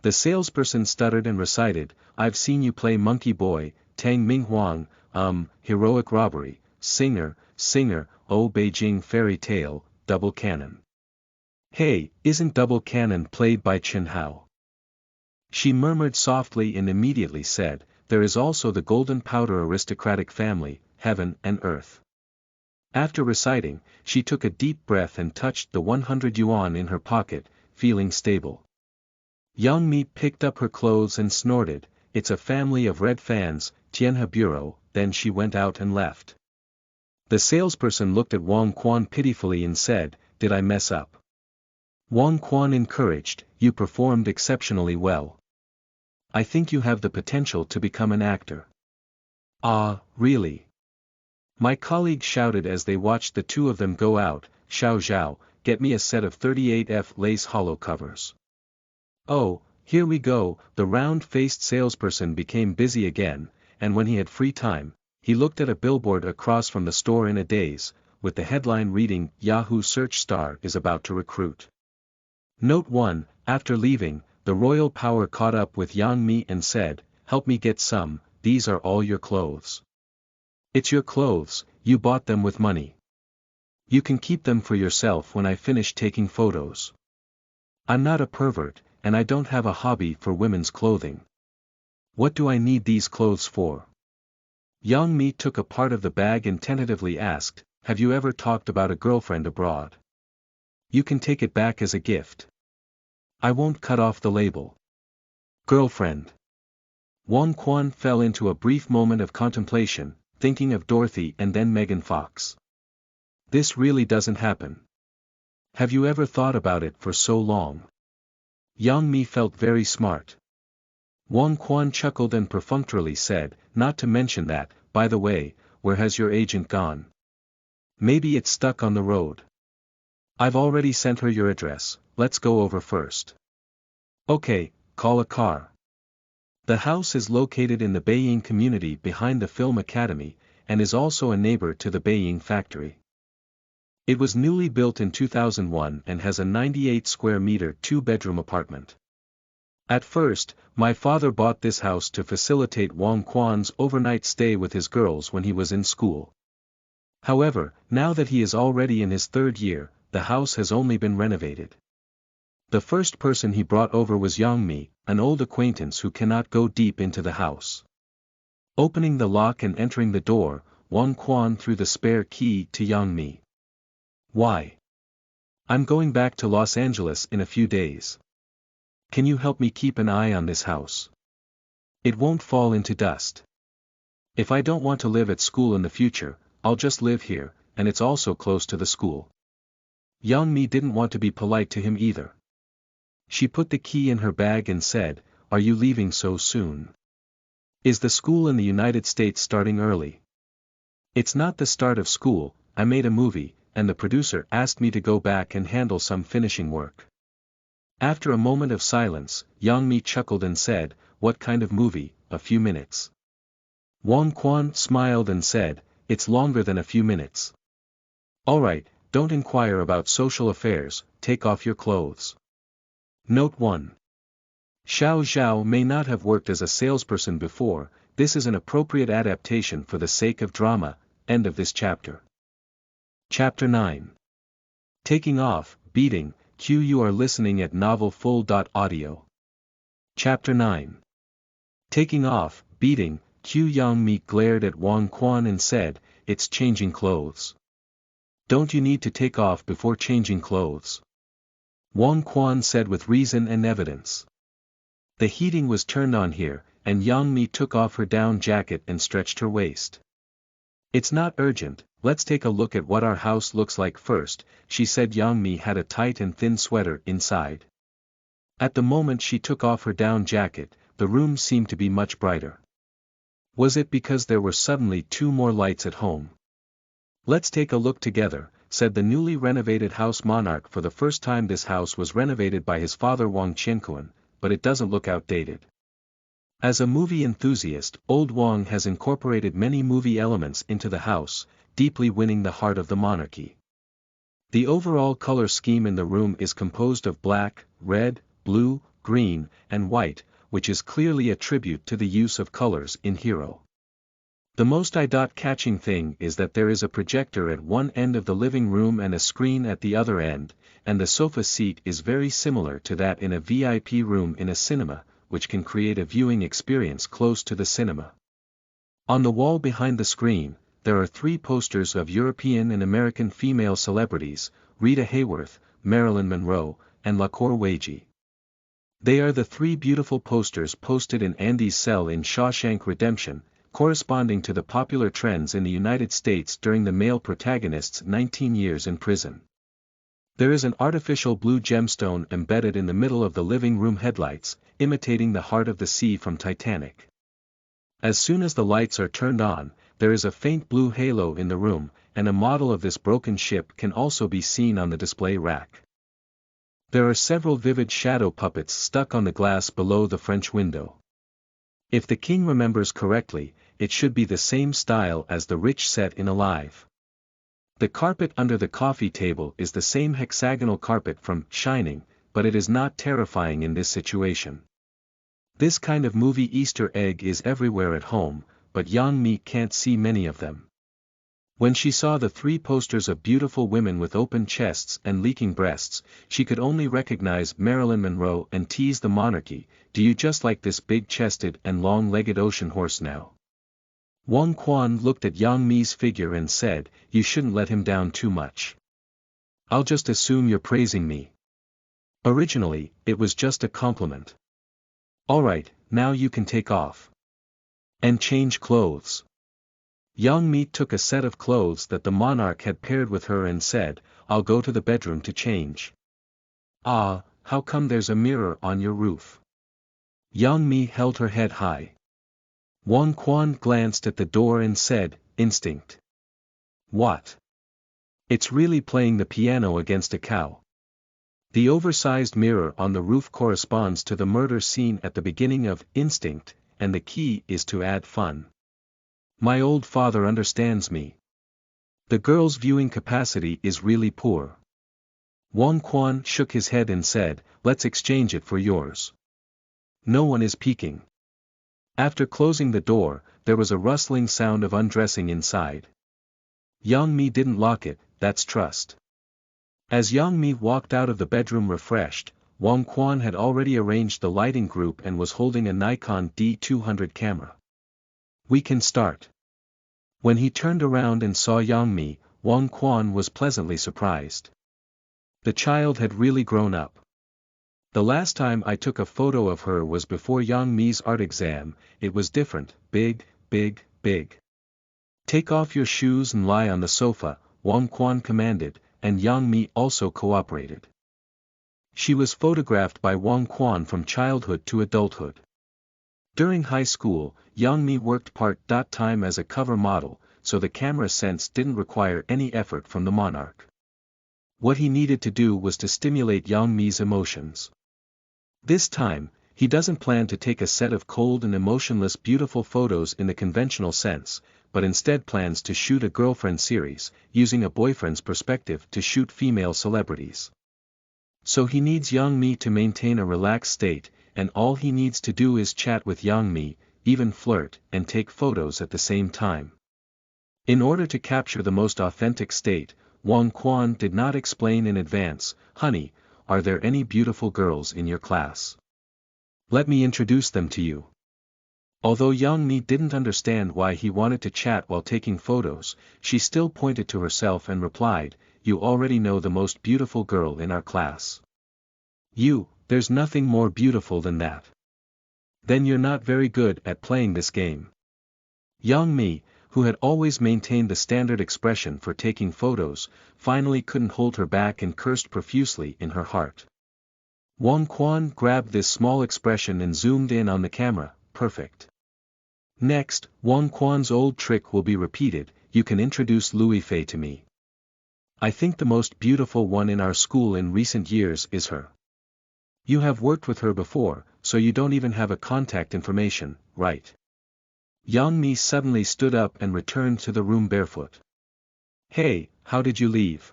The salesperson stuttered and recited, I've seen you play Monkey Boy, Tang Ming Huang, Heroic Robbery, Singer, oh Beijing Fairy Tale, Double Canon. Hey, isn't Double Canon played by Chen Hao? She murmured softly and immediately said, there is also the Golden Powder Aristocratic Family, Heaven and Earth. After reciting, she took a deep breath and touched the 100 yuan in her pocket, feeling stable. Yang Mi picked up her clothes and snorted, it's a family of red fans, Tianhe Bureau, then she went out and left. The salesperson looked at Wang Quan pitifully and said, did I mess up? Wang Quan encouraged, you performed exceptionally well. I think you have the potential to become an actor. Ah, really? My colleague shouted as they watched the two of them go out, Xiao Zhao, get me a set of 38F lace hollow covers. Oh, here we go, the round-faced salesperson became busy again, and when he had free time, he looked at a billboard across from the store in a daze, with the headline reading, Yahoo Search Star is about to recruit. Note 1, after leaving, the royal power caught up with Yang Mi and said, help me get some, these are all your clothes. It's your clothes, you bought them with money. You can keep them for yourself when I finish taking photos. I'm not a pervert, and I don't have a hobby for women's clothing. What do I need these clothes for? Yang Mi took a part of the bag and tentatively asked, have you ever talked about a girlfriend abroad? You can take it back as a gift. I won't cut off the label. Girlfriend. Wang Quan fell into a brief moment of contemplation, thinking of Dorothy and then Megan Fox. This really doesn't happen. Have you ever thought about it for so long? Yang Mi felt very smart. Wang Quan chuckled and perfunctorily said, not to mention that, by the way, where has your agent gone? Maybe it's stuck on the road. I've already sent her your address, let's go over first. Okay, call a car. The house is located in the Beiying community behind the Film Academy, and is also a neighbor to the Beiying factory. It was newly built in 2001 and has a 98 square meter 2-bedroom apartment. At first, my father bought this house to facilitate Wang Quan's overnight stay with his girls when he was in school. However, now that he is already in his 3rd year, the house has only been renovated. The first person he brought over was Yang Mi, an old acquaintance who cannot go deep into the house. Opening the lock and entering the door, Wang Quan threw the spare key to Yang Mi. Why? I'm going back to Los Angeles in a few days. Can you help me keep an eye on this house? It won't fall into dust. If I don't want to live at school in the future, I'll just live here, and it's also close to the school. Yang Mi didn't want to be polite to him either. She put the key in her bag and said, "Are you leaving so soon? Is the school in the United States starting early?" "It's not the start of school, I made a movie, and the producer asked me to go back and handle some finishing work." After a moment of silence, Yang Mi chuckled and said, "What kind of movie, a few minutes?" Wang Quan smiled and said, "It's longer than a few minutes." "Alright, don't inquire about social affairs, take off your clothes." Note 1. Xiao Zhao may not have worked as a salesperson before, this is an appropriate adaptation for the sake of drama. End of this chapter. Chapter 9. Taking off, beating, Q. You are listening at novelfull.audio. Chapter 9. Taking off, beating, Q. Yang Mi glared at Wang Quan and said, "It's changing clothes. Don't you need to take off before changing clothes?" Wang Quan said with reason and evidence. The heating was turned on here, and Yang Mi took off her down jacket and stretched her waist. "It's not urgent, let's take a look at what our house looks like first," she said. Yang Mi had a tight and thin sweater inside. At the moment she took off her down jacket, the room seemed to be much brighter. Was it because there were suddenly 2 more lights at home? "Let's take a look together," said the newly renovated house monarch. For the first time this house was renovated by his father Wang Qianquan, but it doesn't look outdated. As a movie enthusiast, old Wang has incorporated many movie elements into the house, deeply winning the heart of the monarchy. The overall color scheme in the room is composed of black, red, blue, green, and white, which is clearly a tribute to the use of colors in Hero. The most eye-catching thing is that there is a projector at one end of the living room and a screen at the other end, and the sofa seat is very similar to that in a VIP room in a cinema, which can create a viewing experience close to the cinema. On the wall behind the screen, there are 3 posters of European and American female celebrities, Rita Hayworth, Marilyn Monroe, and Lacour Weiji. They are the 3 beautiful posters posted in Andy's cell in Shawshank Redemption, corresponding to the popular trends in the United States during the male protagonist's 19 years in prison. There is an artificial blue gemstone embedded in the middle of the living room headlights, imitating the heart of the sea from Titanic. As soon as the lights are turned on, there is a faint blue halo in the room, and a model of this broken ship can also be seen on the display rack. There are several vivid shadow puppets stuck on the glass below the French window. If the king remembers correctly, it should be the same style as the rich set in Alive. The carpet under the coffee table is the same hexagonal carpet from Shining, but it is not terrifying in this situation. This kind of movie Easter egg is everywhere at home, but Yang Mi can't see many of them. When she saw the 3 posters of beautiful women with open chests and leaking breasts, she could only recognize Marilyn Monroe and tease the monarchy, "Do you just like this big-chested and long-legged ocean horse now?" Wang Quan looked at Yang Mi's figure and said, "You shouldn't let him down too much. I'll just assume you're praising me. Originally, it was just a compliment. Alright, now you can take off. And change clothes. Young Mi took a set of clothes that the monarch had paired with her and said, I'll go to the bedroom to change. Ah, how come there's a mirror on your roof? Young Mi held her head high. Wang Quan glanced at the door and said, instinct. What? It's really playing the piano against a cow. The oversized mirror on the roof corresponds to the murder scene at the beginning of Instinct, and the key is to add fun. My old father understands me. The girl's viewing capacity is really poor. Wang Quan shook his head and said, let's exchange it for yours. No one is peeking. After closing the door, there was a rustling sound of undressing inside. Yang Mi didn't lock it, that's trust. As Yang Mi walked out of the bedroom refreshed, Wang Quan had already arranged the lighting group and was holding a Nikon D200 camera. We can start. When he turned around and saw Yang Mi, Wang Quan was pleasantly surprised. The child had really grown up. The last time I took a photo of her was before Yang Mi's art exam. It was different, big, big, big. Take off your shoes and lie on the sofa, Wang Quan commanded, and Yang Mi also cooperated. She was photographed by Wang Quan from childhood to adulthood. During high school, Yang Mi worked part-time as a cover model, so the camera sense didn't require any effort from the monarch. What he needed to do was to stimulate Yang Mi's emotions. This time, he doesn't plan to take a set of cold and emotionless beautiful photos in the conventional sense, but instead plans to shoot a girlfriend series, using a boyfriend's perspective to shoot female celebrities. So he needs Yang Mi to maintain a relaxed state, and all he needs to do is chat with Yang Mi, even flirt, and take photos at the same time. In order to capture the most authentic state, Wang Quan did not explain in advance, honey, are there any beautiful girls in your class? Let me introduce them to you. Although Yang Mi didn't understand why he wanted to chat while taking photos, she still pointed to herself and replied, you already know the most beautiful girl in our class. There's nothing more beautiful than that. Then you're not very good at playing this game. Yang Mi, who had always maintained the standard expression for taking photos, finally couldn't hold her back and cursed profusely in her heart. Wang Quan grabbed this small expression and zoomed in on the camera, perfect. Next, Wang Quan's old trick will be repeated, you can introduce Louis Fei to me. I think the most beautiful one in our school in recent years is her. You have worked with her before, so you don't even have a contact information, right? Yang Mi suddenly stood up and returned to the room barefoot. Hey, how did you leave?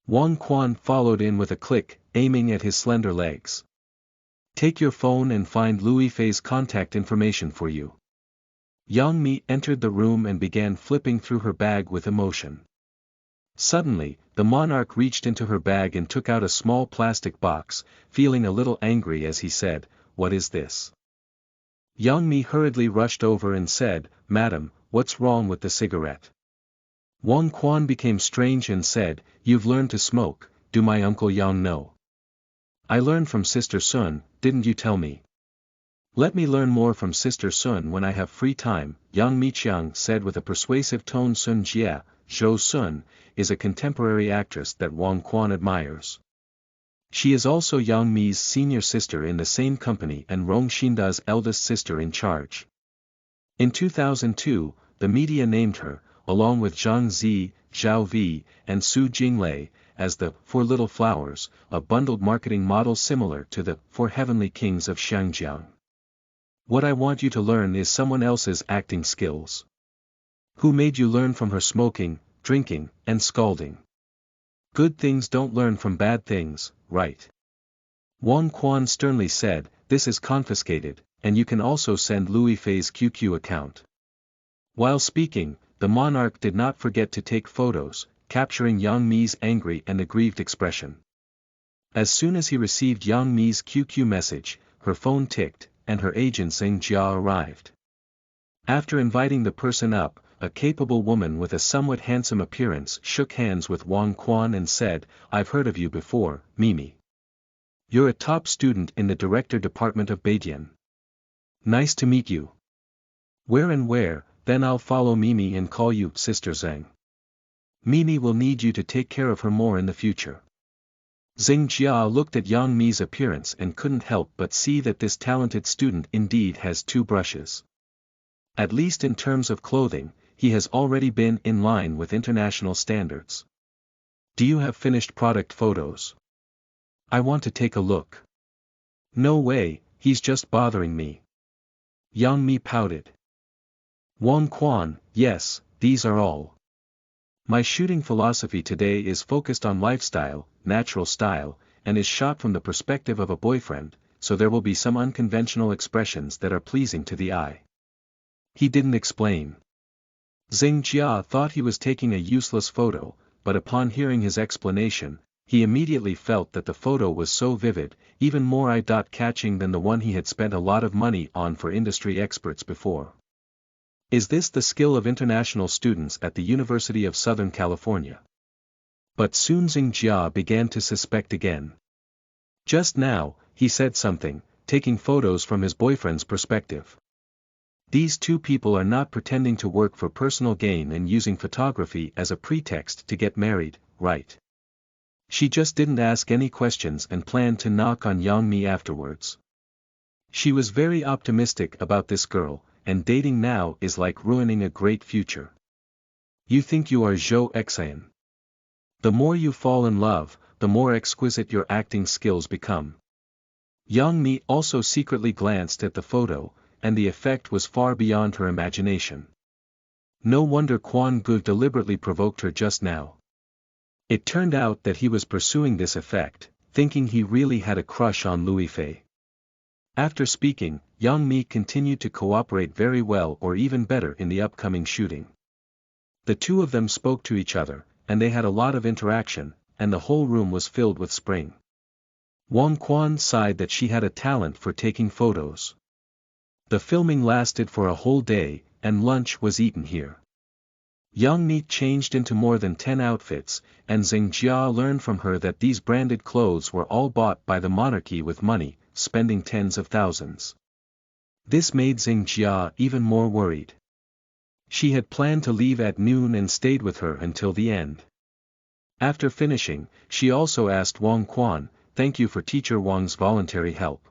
Wang Quan followed in with a click, aiming at his slender legs. Take your phone and find Louis Fei's contact information for you. Yang Mi entered the room and began flipping through her bag with emotion. Suddenly, the monarch reached into her bag and took out a small plastic box, feeling a little angry as he said, what is this? Yang Mi hurriedly rushed over and said, Madam, what's wrong with the cigarette? Wang Quan became strange and said, you've learned to smoke, do my uncle Yang know? I learned from Sister Sun, didn't you tell me? Let me learn more from Sister Sun when I have free time, Yang Miqiang said with a persuasive tone. Sun Jie, Zhou Sun, is a contemporary actress that Wang Quan admires. She is also Yang Mi's senior sister in the same company and Rong Xinda's eldest sister in charge. In 2002, the media named her, along with Zhang Zi, Zhao Vi, and Su Jinglei, as the Four Little Flowers, a bundled marketing model similar to the Four Heavenly Kings of Xiangjiang. What I want you to learn is someone else's acting skills. Who made you learn from her smoking, drinking, and scalding? Good things don't learn from bad things, right? Wang Quan sternly said, this is confiscated, and you can also send Louis Fei's QQ account. While speaking, the monarch did not forget to take photos, capturing Yang Mi's angry and aggrieved expression. As soon as he received Yang Mi's QQ message, her phone ticked, and her agent Zheng Jia arrived. After inviting the person up, a capable woman with a somewhat handsome appearance, shook hands with Wang Quan and said, "I've heard of you before, Mimi. You're a top student in the director department of Beidian. Nice to meet you. Where, then I'll follow Mimi and call you Sister Zheng. Mimi will need you to take care of her more in the future." Zheng Jia looked at Yang Mi's appearance and couldn't help but see that this talented student indeed has two brushes. At least in terms of clothing, he has already been in line with international standards. "Do you have finished product photos? I want to take a look." "No way, he's just bothering me." Yang Mi pouted. Wang Quan, "Yes, these are all. My shooting philosophy today is focused on lifestyle, natural style, and is shot from the perspective of a boyfriend, so there will be some unconventional expressions that are pleasing to the eye." He didn't explain. Zheng Jia thought he was taking a useless photo, but upon hearing his explanation, he immediately felt that the photo was so vivid, even more eye-catching than the one he had spent a lot of money on for industry experts before. Is this the skill of international students at the University of Southern California? But soon Zheng Jia began to suspect again. Just now, he said something, taking photos from his boyfriend's perspective. These two people are not pretending to work for personal gain and using photography as a pretext to get married, right? She just didn't ask any questions and planned to knock on Yang Mi afterwards. She was very optimistic about this girl, and dating now is like ruining a great future. You think you are Zhou Xian. The more you fall in love, the more exquisite your acting skills become. Yang Mi also secretly glanced at the photo, and the effect was far beyond her imagination. No wonder Quan Gu deliberately provoked her just now. It turned out that he was pursuing this effect, thinking he really had a crush on Louis Fei. After speaking, Yang Mi continued to cooperate very well or even better in the upcoming shooting. The two of them spoke to each other, and they had a lot of interaction, and the whole room was filled with spring. Wang Quan sighed that she had a talent for taking photos. The filming lasted for a whole day, and lunch was eaten here. Yang Mi changed into more than 10 outfits, and Zheng Jia learned from her that these branded clothes were all bought by the monarchy with money, spending tens of thousands. This made Zheng Jia even more worried. She had planned to leave at noon and stayed with her until the end. After finishing, she also asked Wang Quan, "Thank you for Teacher Wang's voluntary help.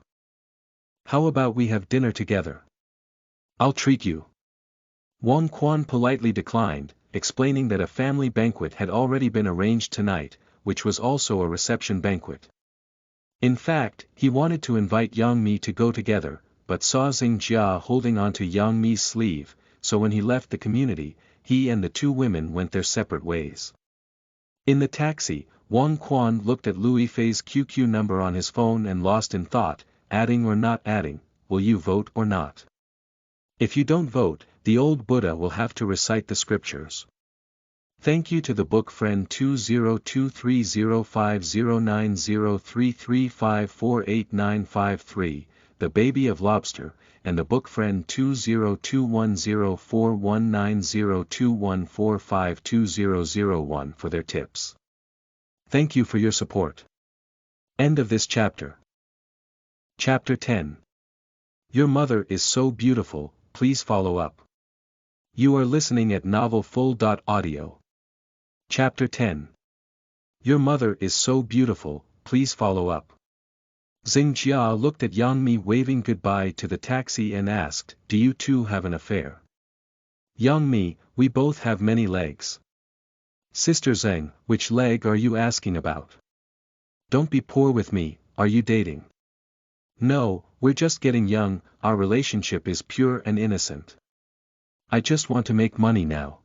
How about we have dinner together? I'll treat you." Wang Quan politely declined, explaining that a family banquet had already been arranged tonight, which was also a reception banquet. In fact, he wanted to invite Yang Mi to go together, but saw Zheng Jia holding onto Yang Mi's sleeve, so when he left the community, he and the two women went their separate ways. In the taxi, Wang Quan looked at Louis Fei's QQ number on his phone and lost in thought, adding or not adding, "Will you vote or not? If you don't vote, the old Buddha will have to recite the scriptures." Thank you to the book friend 20230509033548953, the baby of lobster, and the book friend 20210419021452001 for their tips. Thank you for your support. End of this chapter. Chapter 10. Your mother is so beautiful, please follow up. You are listening at novelfull.audio. Chapter 10. Your mother is so beautiful, please follow up. Zheng Jia looked at Yang Mi waving goodbye to the taxi and asked, "Do you two have an affair?" "Yang Mi, we both have many legs." "Sister Zheng, which leg are you asking about? Don't be poor with me, are you dating?" "No, we're just getting young, our relationship is pure and innocent. I just want to make money now."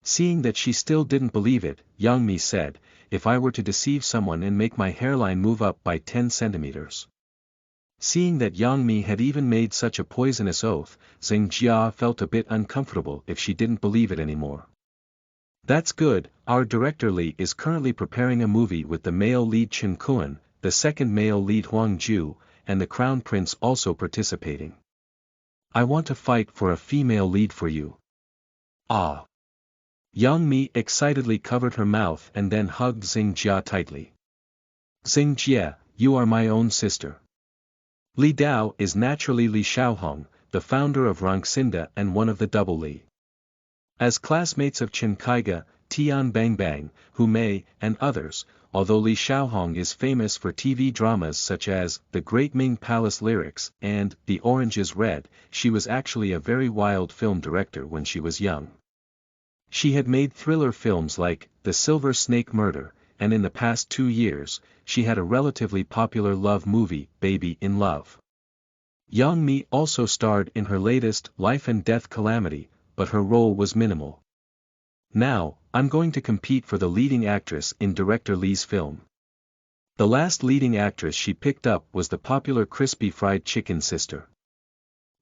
Seeing that she still didn't believe it, Yang Mi said, "If I were to deceive someone and make my hairline move up by 10 centimeters. Seeing that Yang Mi had even made such a poisonous oath, Zheng Jia felt a bit uncomfortable if she didn't believe it anymore. "That's good, our director Li is currently preparing a movie with the male lead Chen Kuan, the second male lead Huang Ju, and the Crown Prince also participating. I want to fight for a female lead for you. Ah. Yang Mi excitedly covered her mouth and then hugged Xing Jia tightly. Xing Jia, you are my own sister. Li Dao is naturally Li Xiaohong, the founder of Rangxinda and one of the Double Li. As classmates of Chen Kaiga, Tian Bangbang, Hu Mei, and others, although Li Xiaohong is famous for TV dramas such as The Great Ming Palace Lyrics and The Orange is Red, she was actually a very wild film director when she was young. She had made thriller films like The Silver Snake Murder, and in the past 2 years, she had a relatively popular love movie, Baby in Love. Yang Mi also starred in her latest Life and Death Calamity, but her role was minimal. Now, I'm going to compete for the leading actress in director Li's film. The last leading actress she picked up was the popular Crispy Fried Chicken sister.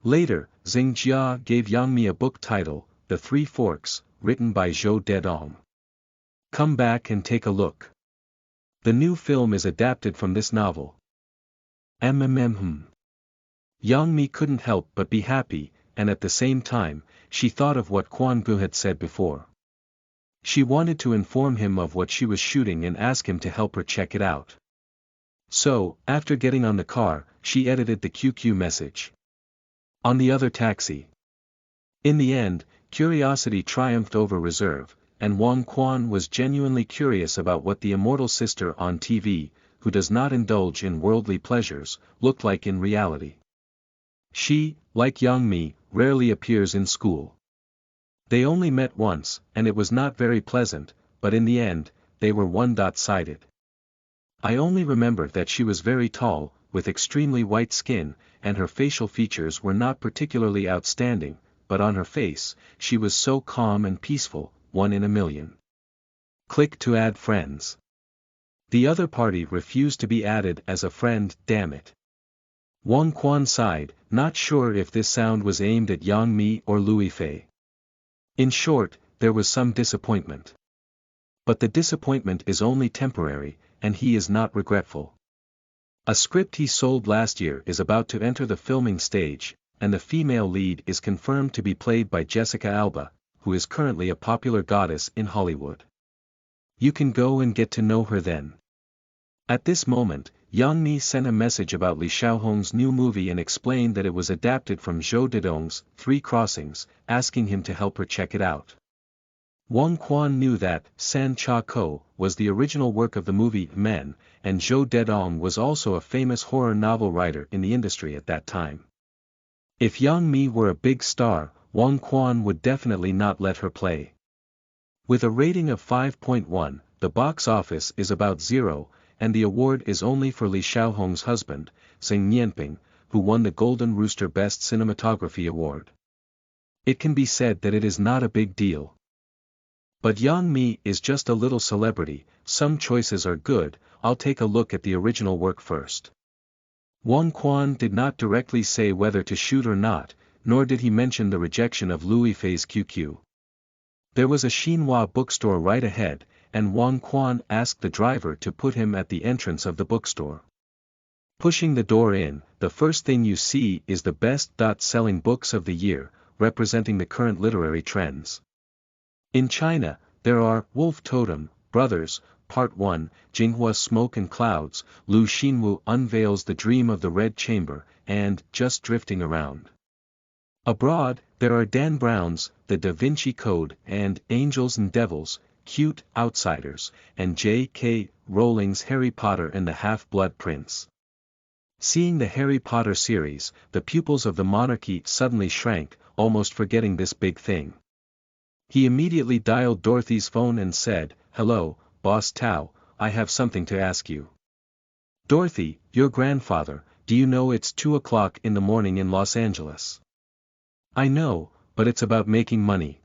Later, Xing Jia gave Yang Mi a book titled The Three Forks, written by Zhou Dedong. Come back and take a look. The new film is adapted from this novel. Yang Mi couldn't help but be happy, and at the same time, she thought of what Quan Gu had said before. She wanted to inform him of what she was shooting and ask him to help her check it out. So, after getting on the car, she edited the QQ message. On the other taxi. In the end, curiosity triumphed over reserve, and Wang Quan was genuinely curious about what the immortal sister on TV, who does not indulge in worldly pleasures, looked like in reality. She, like Yang Mi, rarely appears in school. They only met once, and it was not very pleasant, but in the end, they were one-sided. I only remember that she was very tall, with extremely white skin, and her facial features were not particularly outstanding, but on her face, she was so calm and peaceful, 1 in a million. Click to add friends. The other party refused to be added as a friend, damn it. Wang Quan sighed, not sure if this sound was aimed at Yang Mi or Louis Fei. In short, there was some disappointment. But the disappointment is only temporary, and he is not regretful. A script he sold last year is about to enter the filming stage, and the female lead is confirmed to be played by Jessica Alba, who is currently a popular goddess in Hollywood. You can go and get to know her then. At this moment, Yang Mi sent a message about Li Xiaohong's new movie and explained that it was adapted from Zhou Dedong's Three Crossings, asking him to help her check it out. Wang Quan knew that San Cha Ko was the original work of the movie Men, and Zhou Dedong was also a famous horror novel writer in the industry at that time. If Yang Mi were a big star, Wang Quan would definitely not let her play. With a rating of 5.1, the box office is about 0, and the award is only for Li Xiaohong's husband, Xing Nianping, who won the Golden Rooster Best Cinematography Award. It can be said that it is not a big deal. But Yang Mi is just a little celebrity, some choices are good, I'll take a look at the original work first. Wang Quan did not directly say whether to shoot or not, nor did he mention the rejection of Louis Fei's QQ. There was a Xinhua bookstore right ahead, and Wang Quan asked the driver to put him at the entrance of the bookstore. Pushing the door in, the first thing you see is the best-selling books of the year, representing the current literary trends. In China, there are Wolf Totem, Brothers, Part 1, Jinghua Smoke and Clouds, Lu Xinwu Unveils the Dream of the Red Chamber, and Just Drifting Around. Abroad, there are Dan Brown's The Da Vinci Code and Angels and Devils, Cute Outsiders, and J.K. Rowling's Harry Potter and the Half-Blood Prince. Seeing the Harry Potter series, the pupils of the monarchy suddenly shrank, almost forgetting this big thing. He immediately dialed Dorothy's phone and said, "Hello, Boss Tao, I have something to ask you." "Dorothy, your grandfather, do you know it's 2 o'clock in the morning in Los Angeles?" "I know, but it's about making money."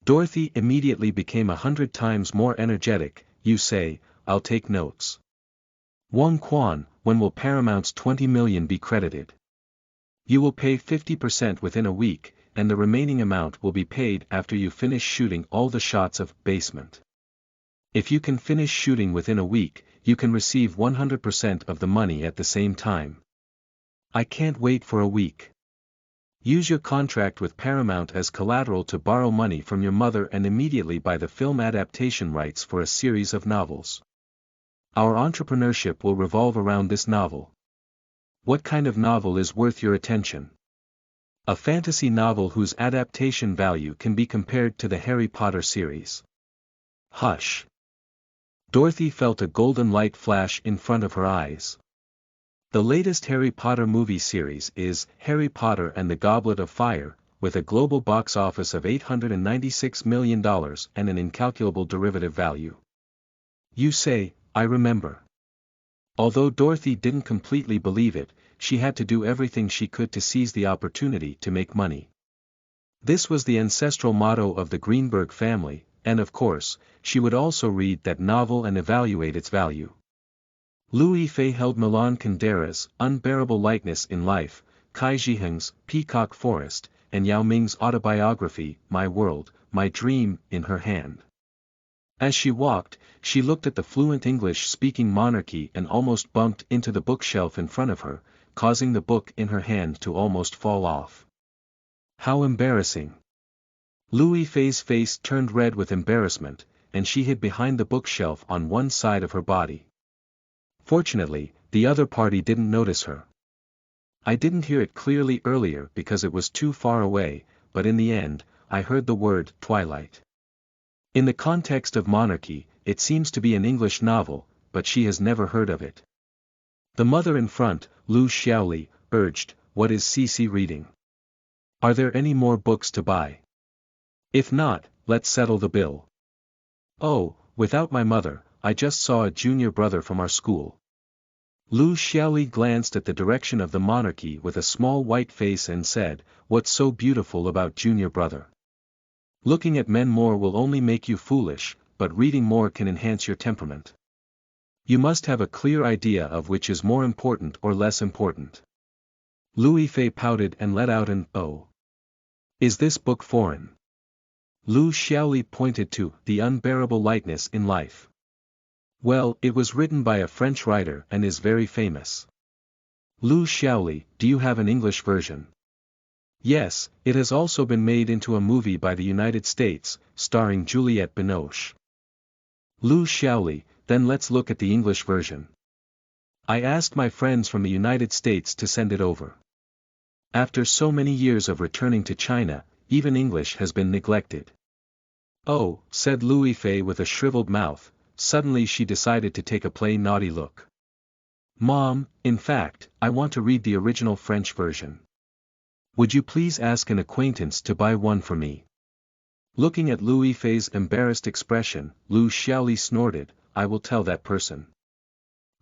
Dorothy immediately became 100 times more energetic. "You say, I'll take notes." "Wang Quan, when will Paramount's 20 million be credited?" "You will pay 50% within a week, and the remaining amount will be paid after you finish shooting all the shots of Basement. If you can finish shooting within a week, you can receive 100% of the money at the same time." "I can't wait for a week." Use your contract with Paramount as collateral to borrow money from your mother and immediately buy the film adaptation rights for a series of novels. Our entrepreneurship will revolve around this novel. What kind of novel is worth your attention? A fantasy novel whose adaptation value can be compared to the Harry Potter series. Hush. Dorothy felt a golden light flash in front of her eyes. The latest Harry Potter movie series is Harry Potter and the Goblet of Fire, with a global box office of $896 million and an incalculable derivative value. You say, I remember. Although Dorothy didn't completely believe it, she had to do everything she could to seize the opportunity to make money. This was the ancestral motto of the Greenberg family, and of course, she would also read that novel and evaluate its value. Louis Fay held Milan Kundera's Unbearable Lightness in Life, Kai Jiheng's Peacock Forest, and Yao Ming's autobiography, My World, My Dream, in her hand. As she walked, she looked at the fluent English-speaking monarchy and almost bumped into the bookshelf in front of her, causing the book in her hand to almost fall off. How embarrassing! Louis Fay's face turned red with embarrassment, and she hid behind the bookshelf on one side of her body. Fortunately, the other party didn't notice her. I didn't hear it clearly earlier because it was too far away, but in the end, I heard the word twilight. In the context of monarchy, it seems to be an English novel, but she has never heard of it. The mother in front, Lu Xiaoli, urged, What is Cece reading? Are there any more books to buy? If not, let's settle the bill. Oh, without my mother, I just saw a junior brother from our school. Lu Xiaoli glanced at the direction of the monarchy with a small white face and said, What's so beautiful about junior brother? Looking at men more will only make you foolish, but reading more can enhance your temperament. You must have a clear idea of which is more important or less important. Louis Fay pouted and let out an oh. Is this book foreign? Lu Xiaoli pointed to The Unbearable Lightness in Life. Well, it was written by a French writer and is very famous. Lu Xiaoli, do you have an English version? Yes, it has also been made into a movie by the United States, starring Juliette Binoche. Lu Xiaoli, then let's look at the English version. I asked my friends from the United States to send it over. After so many years of returning to China, even English has been neglected. Oh, said Louis Fay with a shriveled mouth, suddenly she decided to take a play naughty look. Mom, in fact, I want to read the original French version. Would you please ask an acquaintance to buy one for me? Looking at Louis Fay's embarrassed expression, Lu Xiaoli snorted, I will tell that person.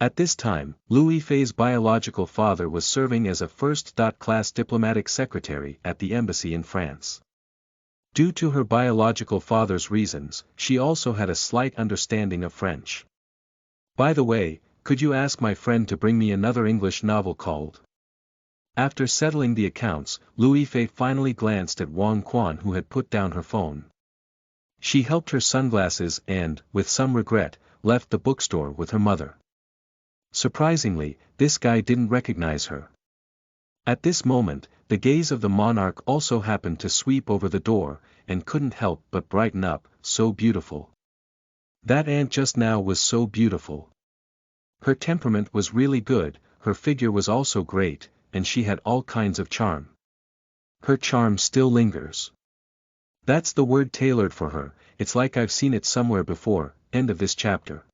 At this time, Louis Fay's biological father was serving as a first-class diplomatic secretary at the embassy in France. Due to her biological father's reasons, she also had a slight understanding of French. By the way, could you ask my friend to bring me another English novel called? After settling the accounts, Louis Fay finally glanced at Wang Quan who had put down her phone. She helped her sunglasses and, with some regret, left the bookstore with her mother. Surprisingly, this guy didn't recognize her. At this moment, the gaze of the monarch also happened to sweep over the door, and couldn't help but brighten up, so beautiful. That aunt just now was so beautiful. Her temperament was really good, her figure was also great, and she had all kinds of charm. Her charm still lingers. That's the word tailored for her, it's like I've seen it somewhere before. End of this chapter.